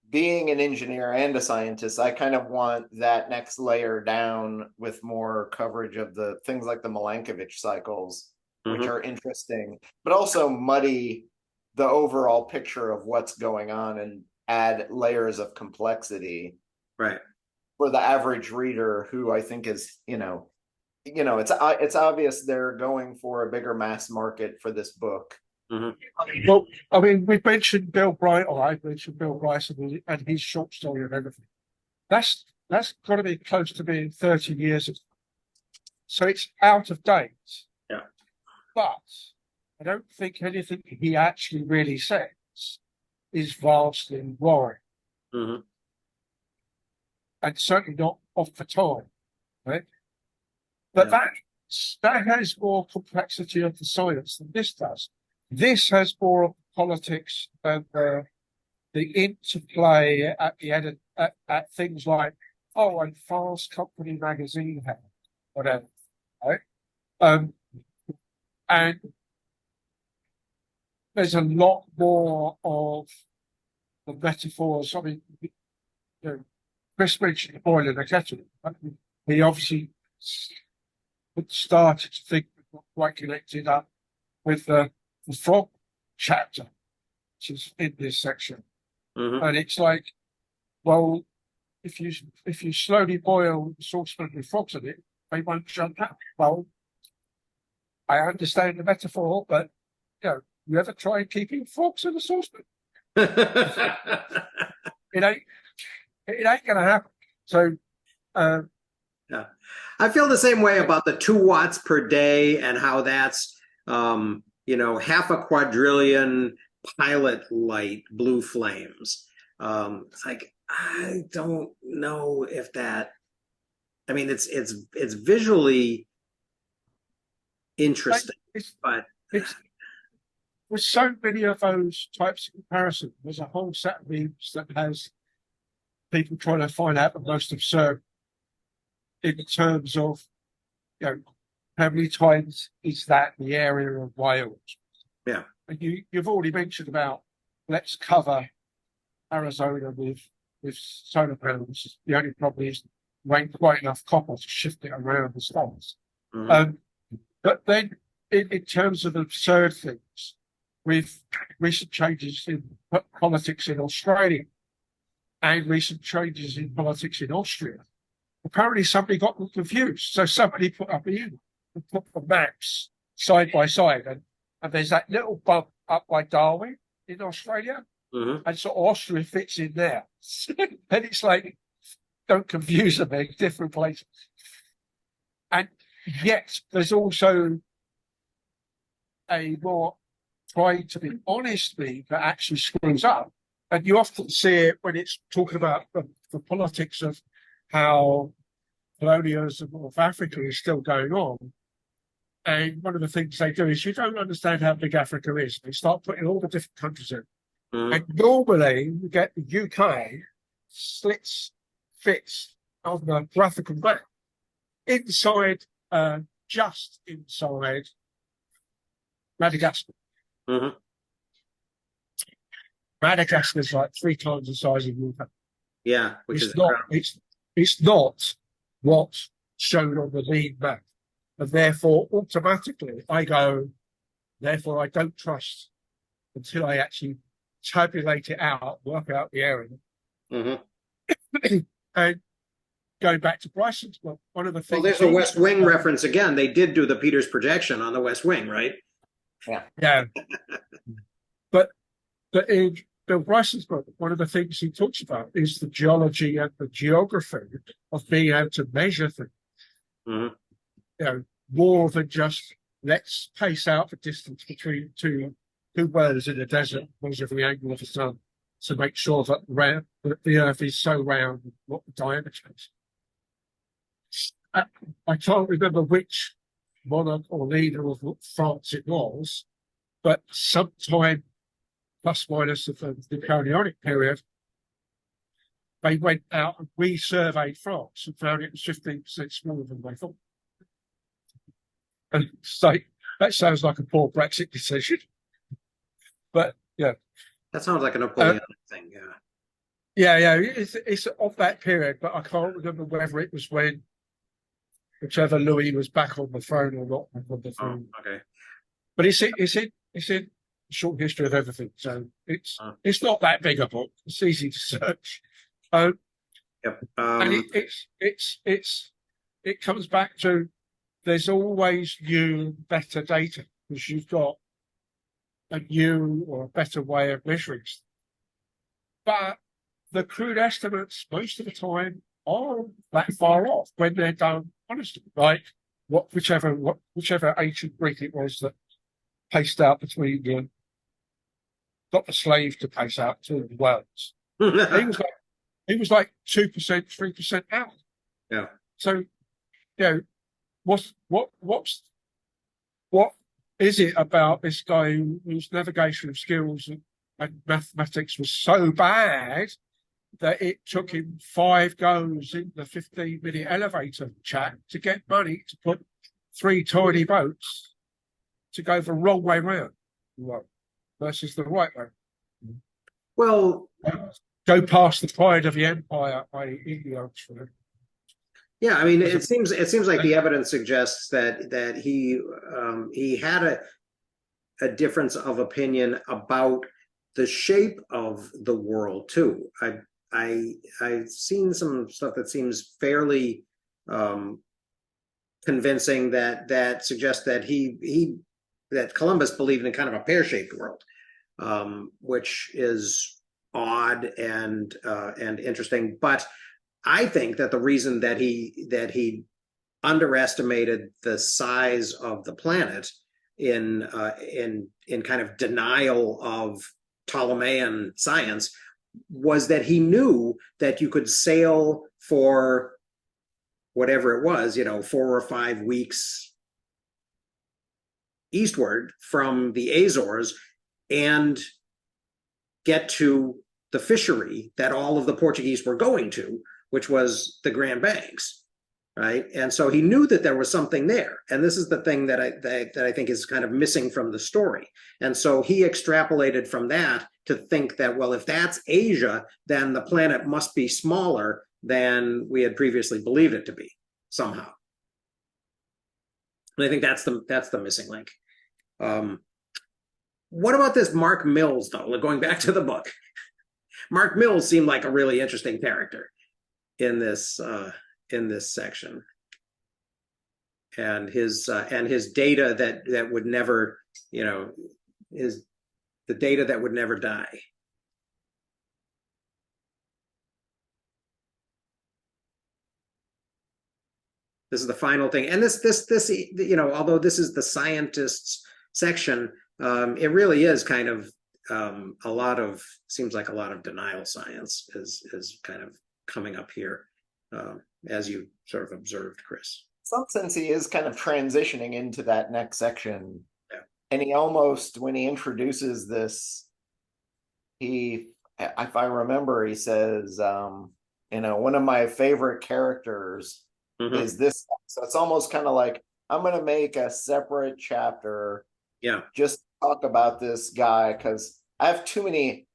being an engineer and a scientist, I kind of want that next layer down with more coverage of the things like the Milankovitch cycles, which Mhm. are interesting, but also muddy the overall picture of what's going on and add layers of complexity Right. for the average reader, who I think is, it's obvious they're going for a bigger mass market for this book. Mhm. Well, I mean, we mentioned Bill Bright, or I mentioned Bill Bryson and his short story and everything. That's got to be close to being 30 years, so it's out of date. Yeah. But I don't think anything he actually really says is vastly worrying, Mhm. and certainly not off the time, right? But Yeah. that has more complexity of the science than this does. This has more of politics and the interplay at the end at things like, oh, and Fast Company magazine had whatever, right? And there's a lot more of the metaphors. I mean, you know, Chris mentioned the boiler and the kettle. He obviously started to think quite connected up with the frog chapter, which is in this section. Mhm. And it's like, well, if you slowly boil the saucepan with frogs in it, they won't jump out. Well, I understand the metaphor, but you ever try keeping frogs in the saucepan? It ain't gonna happen. So Yeah. I feel the same way about the 2 watts per day and how that's, half a quadrillion pilot light blue flames. It's like, I don't know if that, I mean, it's visually interesting, it's but it's with so many of those types of comparisons. There's a whole set of memes that has people trying to find out the most absurd in terms of, how many times is that the area of Wales? yeah. And you've already mentioned about, let's cover Arizona with solar panels. The only problem is there ain't quite enough copper to shift it around the states. Mhm. But then in terms of absurd things, with recent changes in politics in Australia and recent changes in politics in Austria, apparently somebody got them confused. So somebody put up the maps side by side, and there's that little bump up by Darwin in Australia, Mhm. and so Austria fits in there. And it's like, don't confuse them, they're different places. And yet there's also a more trying to be honest me that actually screws up. And you often see it when it's talking about the politics of how colonialism of North Africa is still going on. And one of the things they do is, you don't understand how big Africa is. They start putting all the different countries in. Mhm. And normally you get the UK fits on the graphical map inside, just inside Madagascar. Mhm. Madagascar is like 3 times the size of UK. Yeah, which is It's not. incredible. It's not what's shown on the lead map, and therefore automatically I go. Therefore, I don't trust until I actually tabulate it out, work out the area, Mhm. and going back to Bryson's book, one of the Well, things there's a West Wing reference again. They did do the Peters projection on the West Wing, right? yeah, but in Bill Bryson's book, one of the things he talks about is the geology and the geography of being able to measure things. Mhm. More than just let's pace out the distance between two wells in the desert, measure the angle of the sun to make sure that the Earth is so round what the diameter is. I can't remember which monarch or leader of France it was, but sometime plus minus of the Napoleonic period, they went out and resurveyed France and found it was 15% smaller than they thought. and say that sounds like a poor Brexit decision. But yeah, That sounds like a Napoleonic thing. yeah, it's of that period, but I can't remember whether it was when whichever Louis was back on the throne or not on the Oh, throne. okay. But it's in short history of everything, so Oh. it's not that big a book. It's easy to search. Um, Yep. and it comes back to there's always new better data because you've got a new or a better way of measuring stuff. But the crude estimates most of the time are that far off when they're done honestly. Like whichever ancient Greek it was that paced out between got the slave to pace out to the wells. He was like 2%, 3% out. Yeah. So, you know, what is it about this guy whose navigation skills and mathematics was so bad that it took him 5 goes in the 15-minute elevator chat to get money to put 3 tiny boats to go the wrong way round versus the right way? Well, Go past the pride of the empire, i.e. England. yeah, I mean, it seems like the evidence suggests that he had a difference of opinion about the shape of the world too. I've seen some stuff that seems fairly convincing that suggests that Columbus believed in kind of a pear-shaped world, which is odd and interesting. But I think that the reason that he underestimated the size of the planet in kind of denial of Ptolemaic science was that he knew that you could sail for whatever it was, 4 or 5 weeks eastward from the Azores and get to the fishery that all of the Portuguese were going to, which was the Grand Banks, right? And so he knew that there was something there. And this is the thing that I think is kind of missing from the story. And so he extrapolated from that to think that, well, if that's Asia, then the planet must be smaller than we had previously believed it to be somehow. And I think that's the missing link. What about this Mark Mills, though? Going back to the book, Mark Mills seemed like a really interesting character in this section, and his data that would never, is the data that would never die. This is the final thing, and this although this is the scientists section, it really is kind of seems like a lot of denial science is kind of coming up here, as you sort of observed, Chris. In some sense, he is kind of transitioning into that next section. Yeah. And he almost, when he introduces this, if I remember, he says, one of my favorite characters is this. So it's almost kind of like, I'm going to make a separate chapter. Yeah. Just talk about this guy because I have too many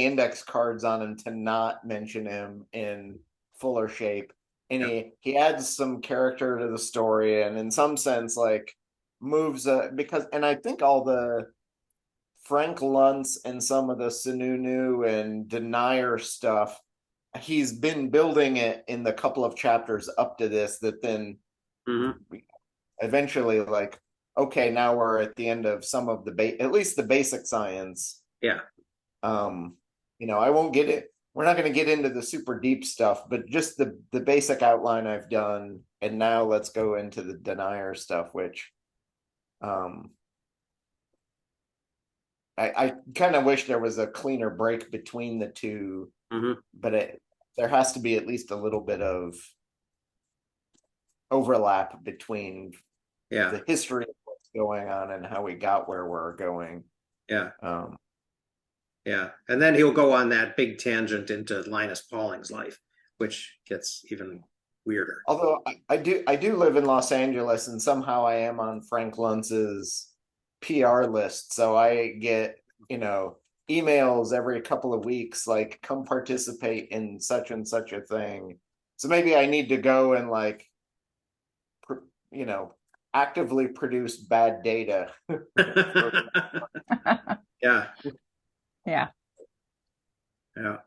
index cards on him to not mention him in fuller shape. And he adds some character to the story, and in some sense, like moves and I think all the Frank Luntz and some of the Sununu and Denier stuff, he's been building it in the couple of chapters up to this that then eventually, like, okay, now we're at the end of some of at least the basic science. Yeah. I won't get it. We're not going to get into the super deep stuff, but just the basic outline I've done. And now let's go into the Denier stuff, which I kind of wish there was a cleaner break between the two, but there has to be at least a little bit of overlap between the history of what's going on and how we got where we're going. Yeah. Yeah. And then he'll go on that big tangent into Linus Pauling's life, which gets even weirder. Although I do live in Los Angeles, and somehow I am on Frank Luntz's PR list, so I get, emails every couple of weeks like, come participate in such and such a thing. So maybe I need to go and like, you know, actively produce bad data. Yeah, Yeah. yeah.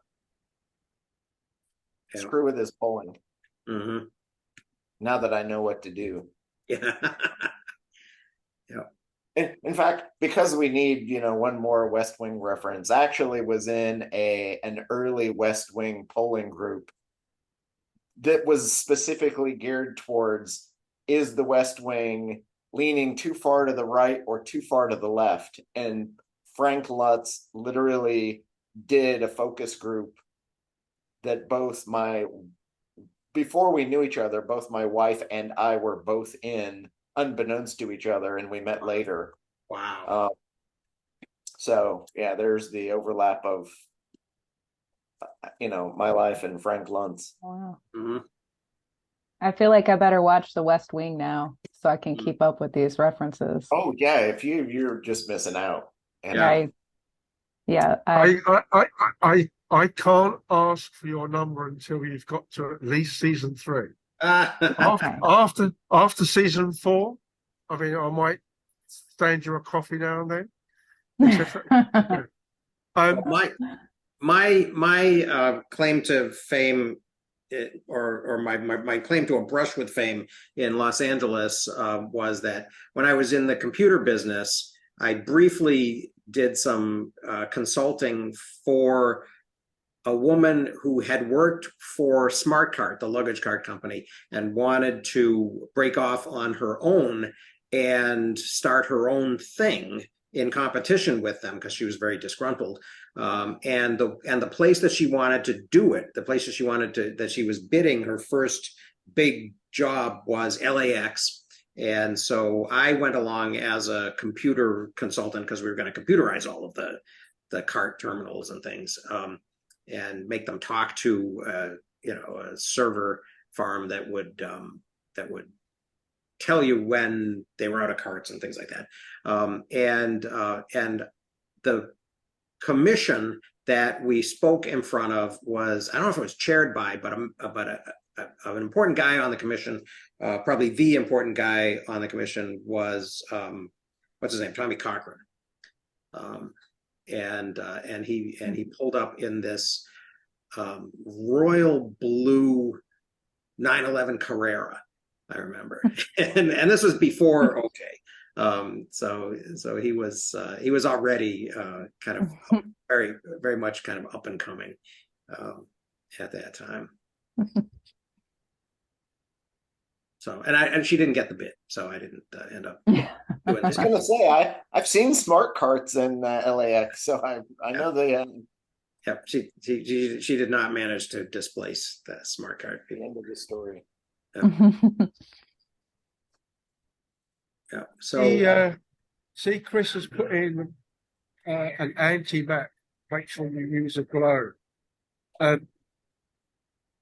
Yeah. Screw with this polling. Hmm. Now that I know what to do. Yeah. In fact, because we need, one more West Wing reference, I actually was in an early West Wing polling group that was specifically geared towards, is the West Wing leaning too far to the right or too far to the left? And Frank Lutz literally did a focus group that before we knew each other, both my wife and I were both in, unbeknownst to each other, and we met later. Wow. So yeah, there's the overlap of, my life and Frank Luntz. Wow. Hmm. I feel like I better watch The West Wing now so I can keep up with these references. Oh yeah, if you're just missing out. And Yeah. I can't ask for your number until you've got to at least season 3. Okay. After season 4, I mean, I might stand you a coffee now and then. My claim to fame, or my claim to a brush with fame in Los Angeles, was that when I was in the computer business, I briefly did some consulting for a woman who had worked for Smart Cart, the luggage cart company, and wanted to break off on her own and start her own thing in competition with them because she was very disgruntled. And the place that she wanted to do it, the place that she was bidding her first big job was LAX. And so I went along as a computer consultant because we were going to computerize all of the cart terminals and things, and make them talk to a server farm that would tell you when they were out of carts and things like that. And the commission that we spoke in front of was, I don't know if it was chaired by, but an important guy on the commission, probably the important guy on the commission was, what's his name, Tommy Cochran. And he pulled up in this royal blue 911 Carrera, I remember, and this was before OK. So he was already kind of very, very much kind of up and coming at that time. So and she didn't get the bid, so I didn't end up doing I was that. gonna say I've seen smart carts in LAX, so I know they Yep, she did not manage to displace the smart card. the end of the story. Yeah. So see, Chris has put in an anti-map. Make sure you use a glow. I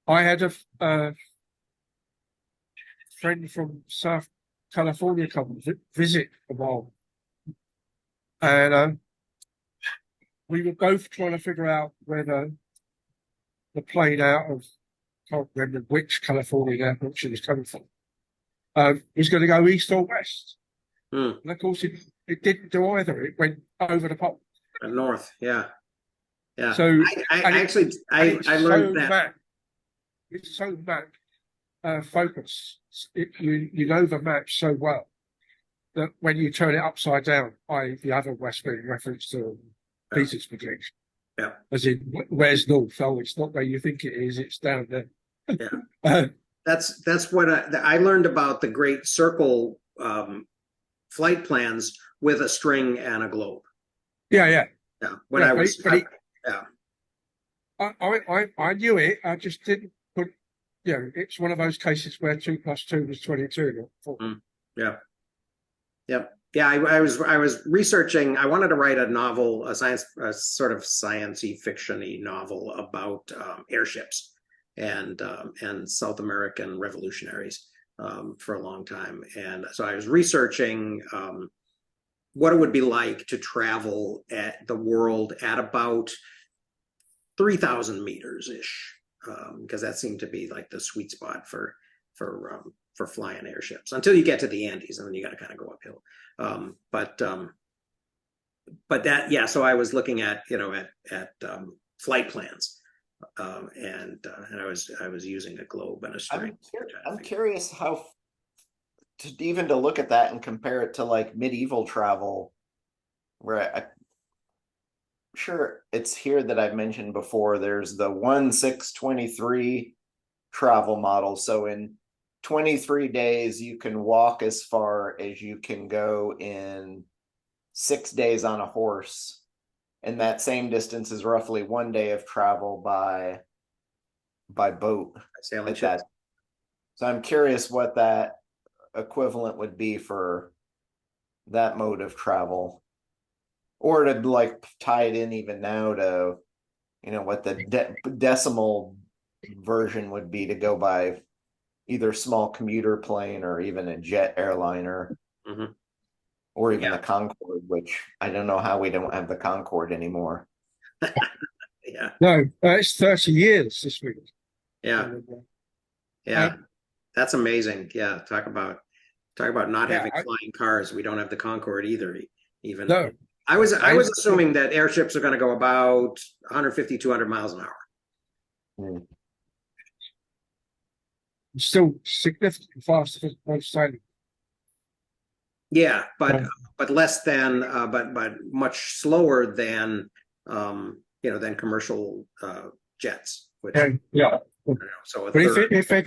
had a friend from South California come visit a while, and we were both trying to figure out whether the plane out of, I can't remember which California airport she was coming from, was going to go east or west. And of course, it didn't do either. It went over the pole. North, yeah. So I learned that. It's so map focus. You know the map so well that when you turn it upside down, the other West Wing reference to Peter's prediction. Yeah. As in, where's north? Oh, it's not where you think it is. It's down there. Yeah. That's what I learned about the Great Circle flight plans with a string and a globe. Yeah. When I was, I knew it. I just didn't put. It's one of those cases where 2 + 2 was 22. Yeah. I was researching. I wanted to write a novel, a sort of science-y fiction-y novel about airships, and South American revolutionaries for a long time. And so I was researching what it would be like to travel at the world at about 3,000 meters ish, because that seemed to be like the sweet spot for flying airships until you get to the Andes, and then you got to kind of go uphill. But that, yeah. So I was looking at flight plans, and I was using a globe and a string. I'm curious how to look at that and compare it to like medieval travel, where I'm sure it's here that I've mentioned before. There's the 1-6-23 travel model. So in 23 days, you can walk as far as you can go in 6 days on a horse. And that same distance is roughly 1 day of travel by boat. Sailing Like that. So I'm curious what that equivalent would be for that mode of travel, or to like tie it in even now to what the decimal version would be to go by either small commuter plane or even a jet airliner, or even the Concorde, which I don't know how we don't have the Concorde anymore. Yeah. No, it's 30 years this week. Yeah. Yeah. That's amazing. Yeah. Talk about not having flying cars. We don't have the Concorde either. Even no. I was assuming that airships are going to go about 150, 200 miles an hour. Still significantly faster than most sailing. Yeah, but less than but much slower than than commercial jets. Which, yeah. So but if they're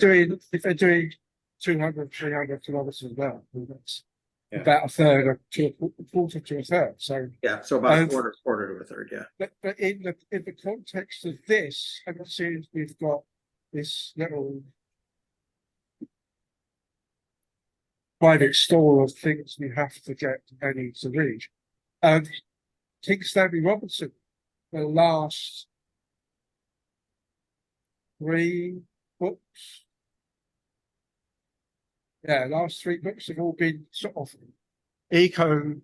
doing 200, 300 kilometers an hour, that's about a third or a quarter to a third. So yeah, so about a quarter to a third. Yeah. But in the context of this, and it seems we've got this little private store of things we have to get and need to read. King Stanley Robinson, the last 3 books. Yeah, last 3 books have all been sort of eco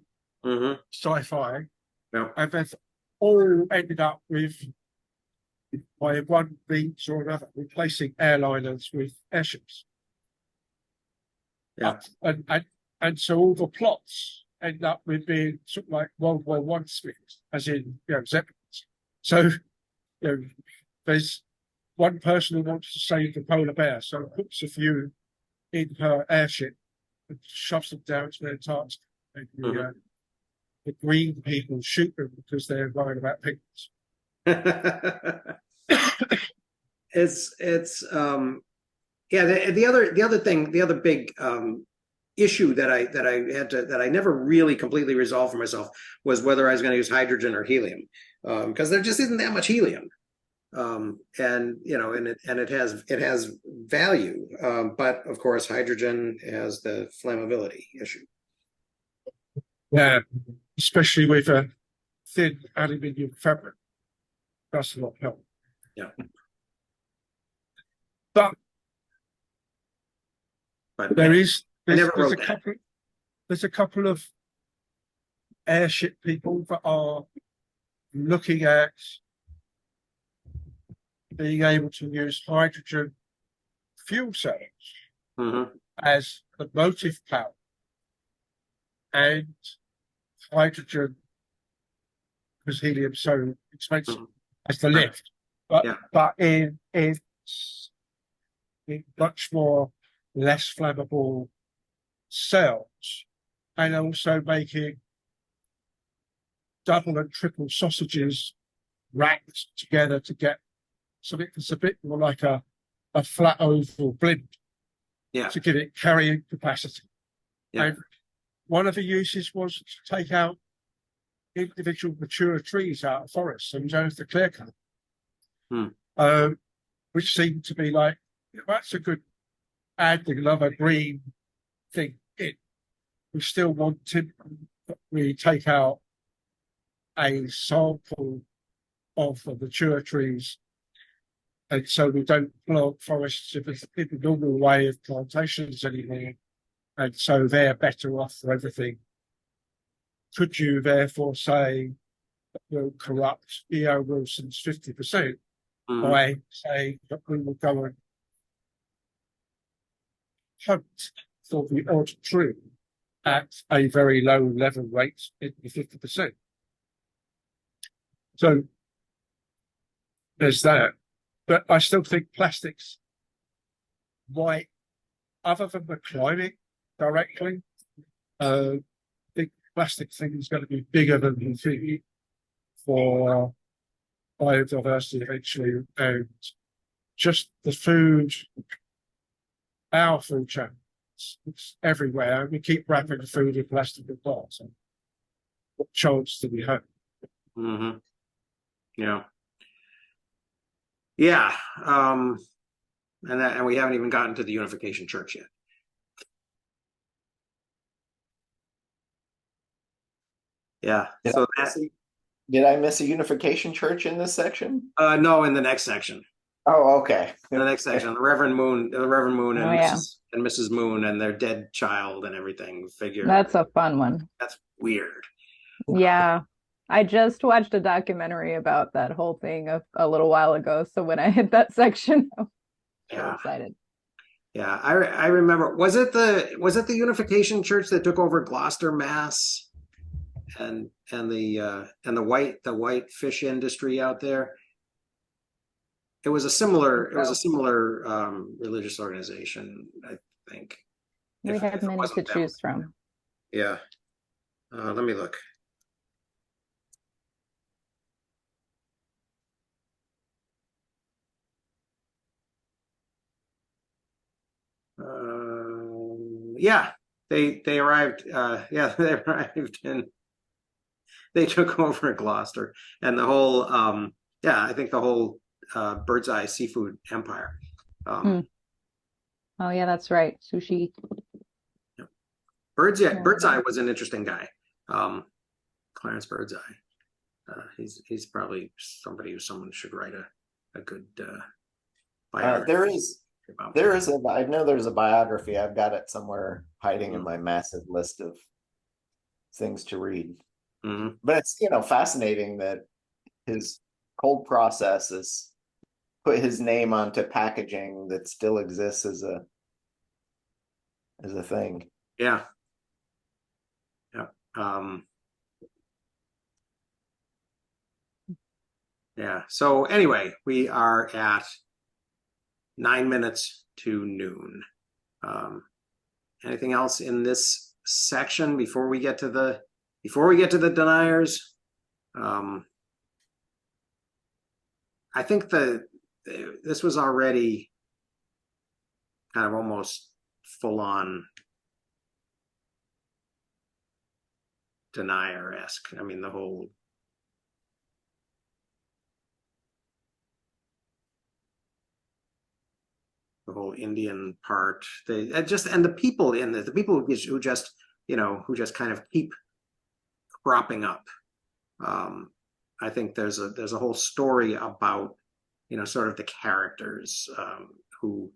sci-fi. Yeah. And they've all ended up with, by one means or another, replacing airliners with airships. Yeah. And so all the plots end up with being sort of like World War I spheres, as in Zeppelins. So there's one person who wants to save the polar bear, so puts a few in her airship and shoves them down to the Antarctica. And the green people shoot them because they're worried about penguins. It's the other big issue that I never really completely resolved for myself was whether I was going to use hydrogen or helium, because there just isn't that much helium, and it has value, but of course hydrogen has the flammability issue. Yeah, especially with a thin aluminium fabric, does not help. Yeah, but there's a couple of airship people that are looking at being able to use hydrogen fuel cells as the motive power and hydrogen, because helium's so expensive, as the lift. But in much more less flammable cells, and also making double and triple sausages wrapped together to get something that's a bit more like a flat oval blimp, to give it carrying capacity. And one of the uses was to take out individual mature trees out of forests, so you don't have to clear cut. Which seemed to be like, that's a good adding another green thing in. We still want to we take out a sample of the mature trees And so we don't plant forests in the normal way of plantations anymore. And so they're better off for everything. Could you therefore say that we'll corrupt E.O. Wilson's 50% Mhm. by saying that we will go and hunt for the odd tree at a very low level rate in the 50%? So there's that. But I still think plastics might, other than the climate directly, big plastic thing is going to be bigger than we think for biodiversity eventually, and just the food, our food chain, it's everywhere. We keep wrapping the food in plastic and bottles. What chance do we have? Mhm. Yeah. Yeah. And we haven't even gotten to the Unification Church yet. Yeah. Did So I miss a, did I miss a Unification Church in this section? no, in the next section. Oh, okay. In the next section, the Reverend Moon and Oh, yeah. Mrs. Moon and their dead child and everything figure. That's a fun one. That's weird. Yeah. I just watched a documentary about that whole thing a little while ago. So when I hit that section, I was so Yeah. excited. Yeah. I remember, was it the Unification Church that took over Gloucester, Mass? And the white fish industry out there? It was a similar religious organization, I think. We If had it many wasn't to them. choose from. Yeah. Let me look. Yeah, they arrived. Yeah, they arrived and they took over Gloucester and the whole. Yeah, I think the whole Bird's Eye seafood empire. Oh yeah, that's right. Sushi. Bird's Eye was an interesting guy. Clarence Bird's Eye. He's probably somebody who someone should write a good biography. I know there's a biography. I've got it somewhere hiding in my massive list of things to read. Mm-hmm. But it's, fascinating that his cold process has put his name onto packaging that still exists as a thing. Yeah. Yeah. Yeah. So anyway, we are at 9 minutes to noon. Anything else in this section before we get to the deniers? I think this was already kind of almost full on denier-esque. I mean, the whole Indian part, and the people in the people who just kind of keep cropping up. I think there's a whole story about sort of the characters who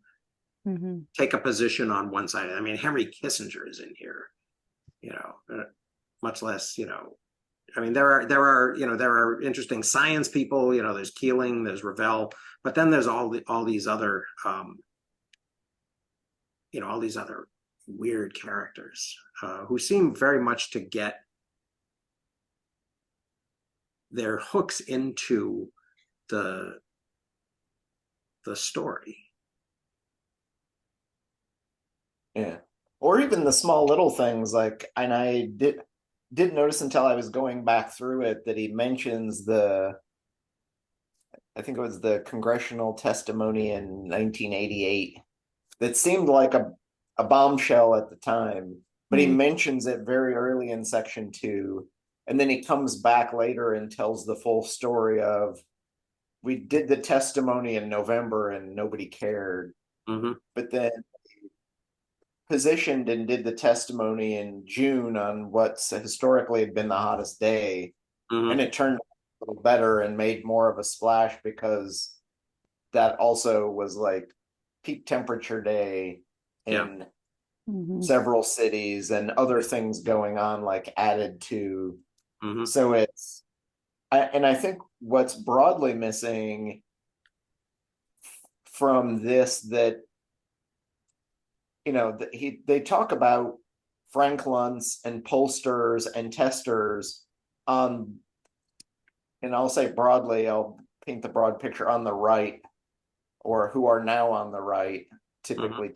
take a position on one side. I mean, Henry Kissinger is in here, much less, I mean, there are interesting science people, there's Keeling, there's Ravel, but then there's all these other all these other weird characters who seem very much to get their hooks into the story. Yeah. Or even the small little things like, and I didn't notice until I was going back through it that he mentions I think it was the congressional testimony in 1988 that seemed like a bombshell at the time, but he mentions it very early in section 2. And then he comes back later and tells the full story of, we did the testimony in November and nobody cared. Mm-hmm. But then positioned and did the testimony in June on what's historically had been the hottest day. Mm-hmm. And it turned out a little better and made more of a splash because that also was like peak temperature day in several cities, and other things going on like added to. So I think what's broadly missing from this, that they talk about Frank Luntz and pollsters and testers on, and I'll say broadly, I'll paint the broad picture, on the right, or who are now on the right, typically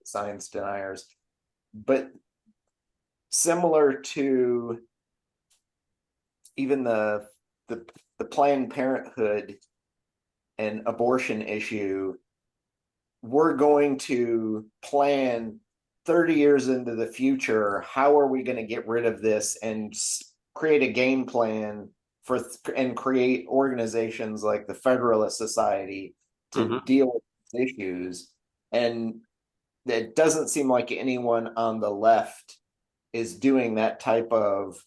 science deniers. But similar to even the Planned Parenthood and abortion issue, we're going to plan 30 years into the future, how are we going to get rid of this, and create a game plan and create organizations like the Federalist Society to deal with these issues. And it doesn't seem like anyone on the left is doing that type of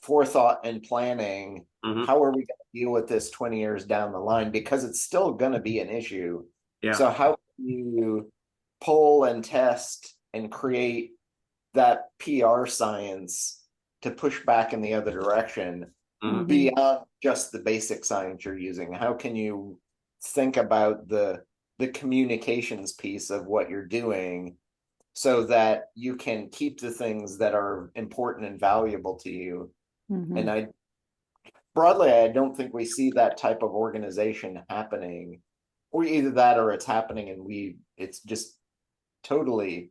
forethought and planning. How are we going to deal with this 20 years down the line? Because it's still going to be an issue. So how can you poll and test and create that PR science to push back in the other direction beyond just the basic science you're using? How can you think about the communications piece of what you're doing so that you can keep the things that are important and valuable to you? And I don't think we see that type of organization happening, or either that or it's happening and it's just totally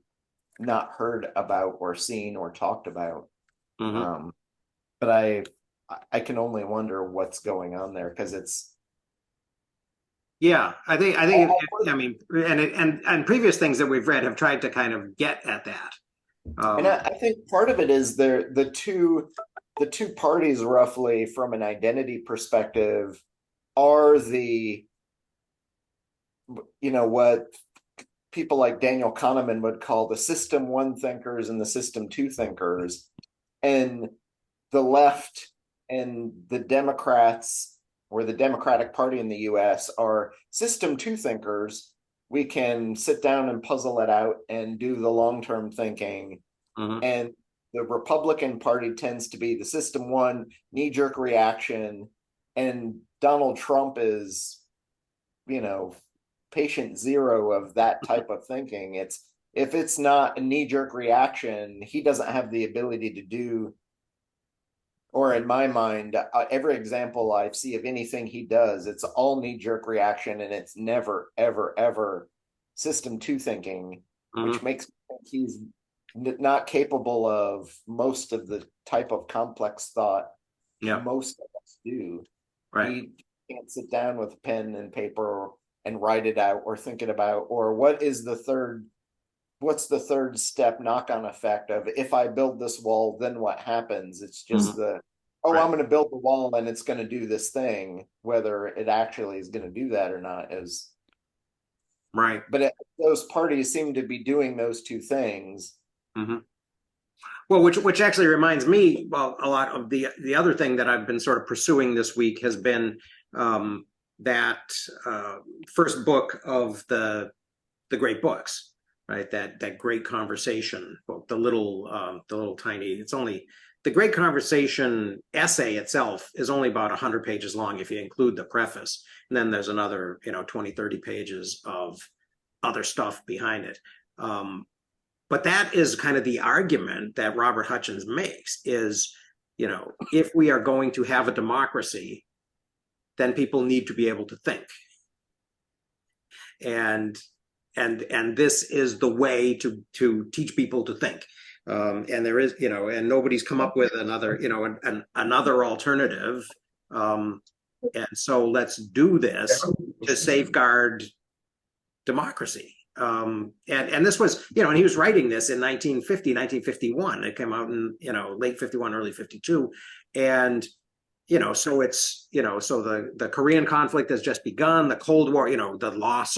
not heard about or seen or talked about. But I can only wonder what's going on there, because it's I think I mean, and previous things that we've read have tried to kind of get at that. And I think part of it is the two parties, roughly from an identity perspective, are what people like Daniel Kahneman would call the system one thinkers and the system two thinkers. And the left and the Democrats, or the Democratic Party in the US, are system two thinkers. We can sit down and puzzle it out and do the long-term thinking. And the Republican Party tends to be the system one, knee-jerk reaction. And Donald Trump is, patient zero of that type of thinking. If it's not a knee-jerk reaction, he doesn't have the ability to do, or in my mind, every example I see of anything he does, it's all knee-jerk reaction, and it's never, ever, ever system two thinking, which makes me think he's not capable of most of the type of complex thought most of us do. He can't sit down with pen and paper and write it out, or think it about, or what's the third step knock-on effect of, if I build this wall, then what happens? It's just I'm going to build the wall and it's going to do this thing, whether it actually is going to do that or not is But those parties seem to be doing those two things. Well, which actually reminds me, a lot of the other thing that I've been sort of pursuing this week has been that first book of the great books, right? That Great Conversation book, the little tiny. It's only, the Great Conversation essay itself is only about 100 pages long if you include the preface, and then there's another 20, 30 pages of other stuff behind it. But that is kind of the argument that Robert Hutchins makes is, if we are going to have a democracy, then people need to be able to think. And this is the way to teach people to think. And there is, and nobody's come up with another, another alternative. And so let's do this to safeguard democracy. And this was, and he was writing this in 1950, 1951. It came out in, late 51, early 52. And, so it's, so the Korean conflict has just begun, the Cold War, the loss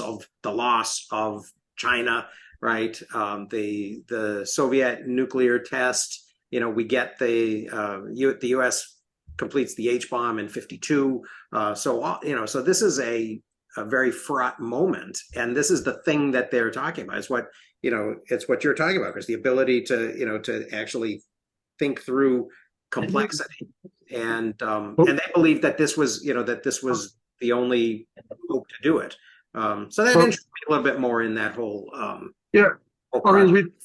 of China, right? The Soviet nuclear test, we get the US completes the H bomb in 52. So this is a a very fraught moment. And this is the thing that they're talking about. It's what, it's what you're talking about, because the ability to actually think through complexity. And they believe that this was, the only hope to do it. So that interests me a little bit more in that whole yeah. whole I mean, project.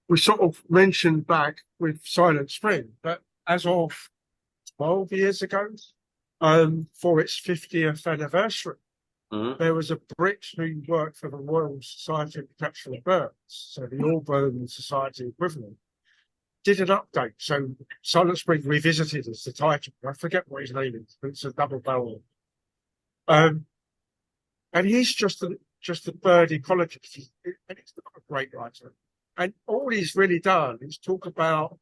we sort of mentioned back with Silent Spring, but as of 12 years ago, for its 50th anniversary, there was a Brit who worked for the Royal Society of Protection of Birds, so the Auburn Society equivalent, did an update. So Silent Spring Revisited is the title. I forget what his name is, but it's a double barrel. And he's just a bird ecologist, and he's not a great writer. And all he's really done is talk about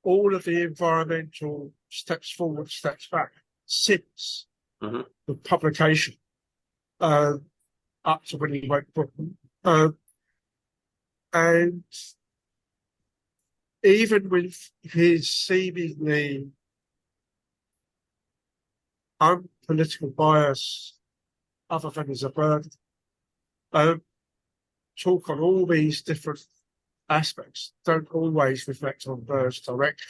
all of the environmental steps forward, steps back since the publication, up to when he wrote the book. And even with his seemingly unpolitical bias, other than as a bird, talk on all these different aspects don't always reflect on birds directly.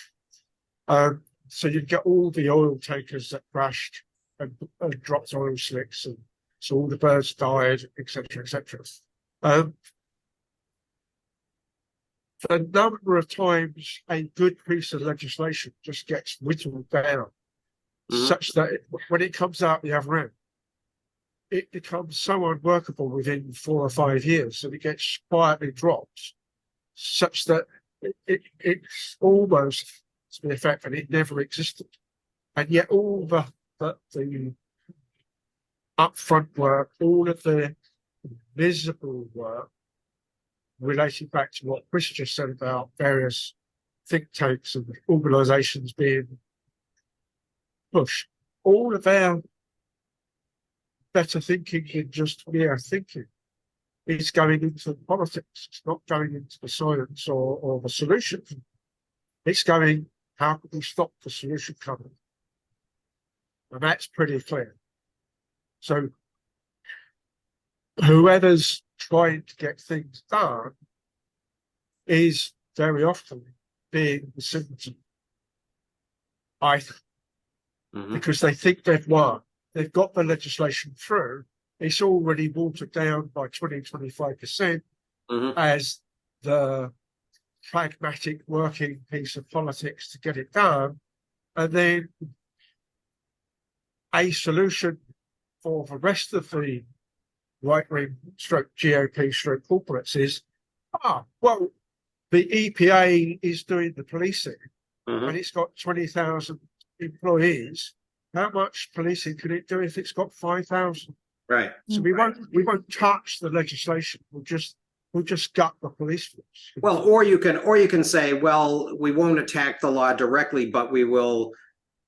So you get all the oil tankers that crashed and dropped oil slicks, and so all the birds died, etc., etc. The number of times a good piece of legislation just gets whittled down, such that when it comes out the other end, it becomes so unworkable within 4 or 5 years that it gets quietly dropped, such that it's almost to the effect that it never existed. And yet all the upfront work, all of the visible work, relating back to what Chris just said about various think tanks and organisations being pushed, all of their better thinking than just mere thinking is going into politics. It's not going into the science or the solution. It's going, how can we stop the solution coming? And that's pretty clear. So whoever's trying to get things done is very often being the symptom, I think, because they think they've won. They've got the legislation through. It's already watered down by 20-25% as the pragmatic working piece of politics to get it done. And then a solution for the rest of the right-wing stroke GOP stroke corporates is, well, the EPA is doing the policing and it's got 20,000 employees. How much policing can it do if it's got 5,000? Right. So we won't touch the legislation. We'll just gut the police force. Well, or you can say, well, we won't attack the law directly, but we will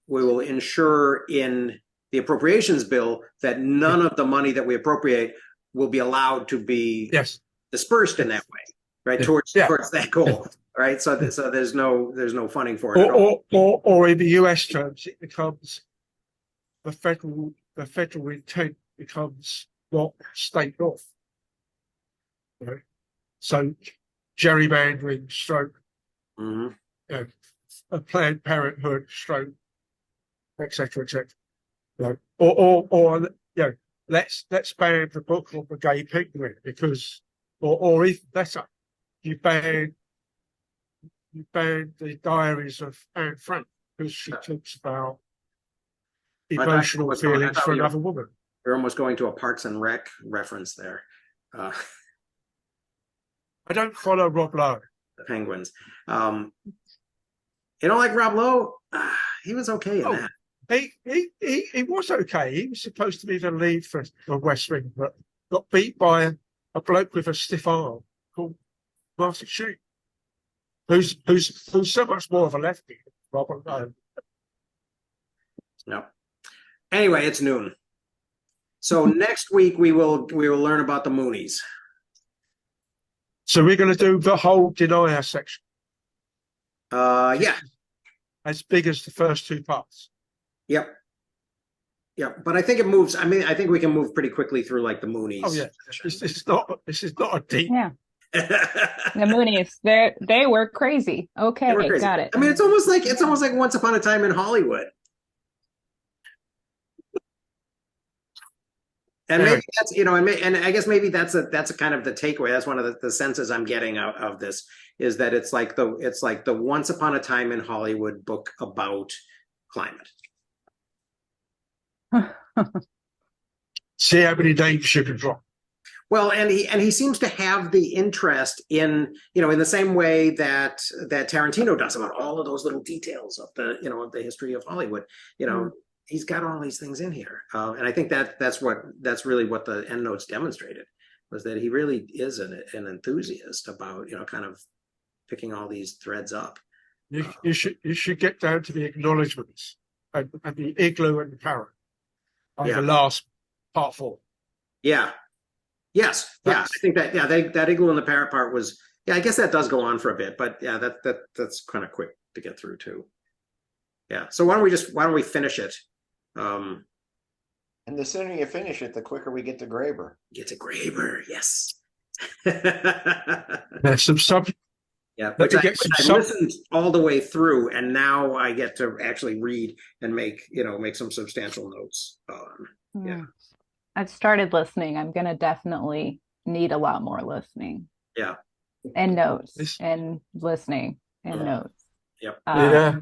ensure in the appropriations bill that none of the money that we appropriate will be allowed to be dispersed in that way, right? Towards that goal, right? So there's no funding for it at all. Or in the US terms, it becomes the federal intent becomes not state law. Right? So gerrymandering stroke, a Planned Parenthood stroke, etc., etc. Or let's ban the book of the Gay Penguin because, or even better, you ban the diaries of Anne Frank because she talks about emotional feelings for another woman. You're almost going to a Parks and Rec reference there. I don't follow Rob Lowe. The Penguins. You don't like Rob Lowe? He was okay in that. He was okay. He was supposed to be the lead for the West Wing, but got beat by a bloke with a stiff arm called Martin Sheen, who's so much more of a lefty than Robert Lowe. No. Anyway, it's noon. So next week we will learn about the Moonies. So we're going to do the whole denier section. Yeah. As big as the first two parts. Yep. Yeah, but I think it moves. I mean, I think we can move pretty quickly through like the Moonies. Oh yeah, this is not a deep. Yeah. The Moonies, they were crazy. They Okay, were crazy. got it. I mean, it's almost like Once Upon a Time in Hollywood. And maybe that's, and I guess maybe that's a kind of the takeaway. That's one of the senses I'm getting out of this, is that it's like the Once Upon a Time in Hollywood book about climate. See how many names you can drop. Well, and he seems to have the interest in, in the same way that Tarantino does about all of those little details of the history of Hollywood. He's got all these things in here, and I think that's really what the endnotes demonstrated, was that he really is an enthusiast about kind of picking all these threads up. You should get down to the acknowledgements and the Igloo and the Parrot on the last part 4. Yeah. Yes. Yeah. I think that that Igloo and the Parrot part was, I guess that does go on for a bit, but yeah, that's kind of quick to get through too. Yeah. So why don't we finish it? And the sooner you finish it, the quicker we get to Graber. Get to Graber, yes. There's some subject. Yeah, which I listened all the way through, and now I get to actually read and make some substantial notes on. Yeah. I've started listening. I'm going to definitely need a lot more listening. Yeah. And notes and listening and notes. Yep. Yeah.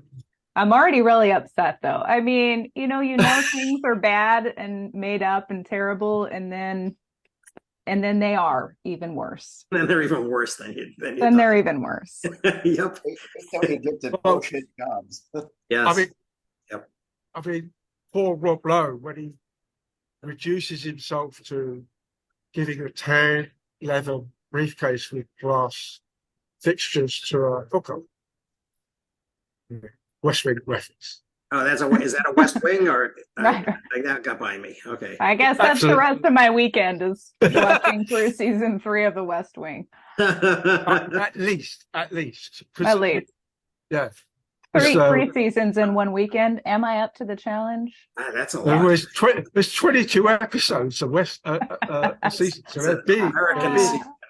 I'm already really upset though. I mean, things are bad and made up and terrible, and then they are even worse. And they're even worse than you Then they're even worse. Yep. Until you get to bullshit jobs. Yes. I mean, poor Rob Lowe, when he reduces himself to giving a tan leather briefcase with glass fixtures to a hooker. West Wing reference. Oh, is that a West Wing or Right. That got by me? Okay. I guess that's the rest of my weekend, is watching through season 3 of The West Wing. At least. At least. Yeah. Three seasons in one weekend. Am I up to the challenge? That's a lot. There's 22 episodes of season, so they're big.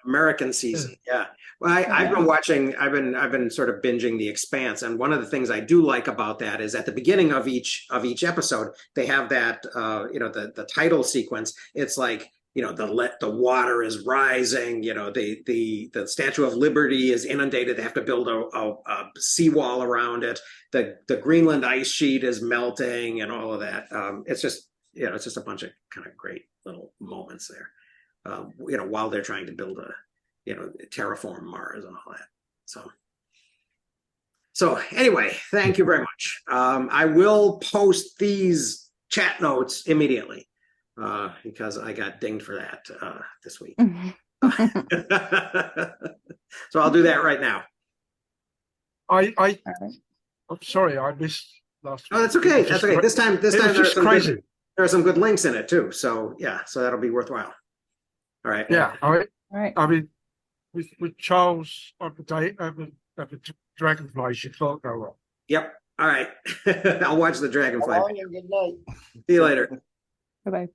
American season. Yeah. Well, I've been watching. I've been sort of binging The Expanse, and one of the things I do like about that is at the beginning of each episode they have that the title sequence. It's like the water is rising. The Statue of Liberty is inundated. They have to build a seawall around it. The Greenland ice sheet is melting, and all of that. It's just a bunch of kind of great little moments there. While they're trying to build terraform Mars and all that. So anyway, thank you very much. I will post these chat notes immediately because I got dinged for that this week. So I'll do that right now. I'm sorry, I missed last week. Oh, that's okay. That's okay. This time crazy. There are some good links in it too. So yeah, so that'll be worthwhile. All right. Yeah. All right. I mean, with Charles on the date of the Dragonflies, you can't go wrong. Yep. All right. I'll watch the Dragonfly. Good night. See you later. Bye-bye.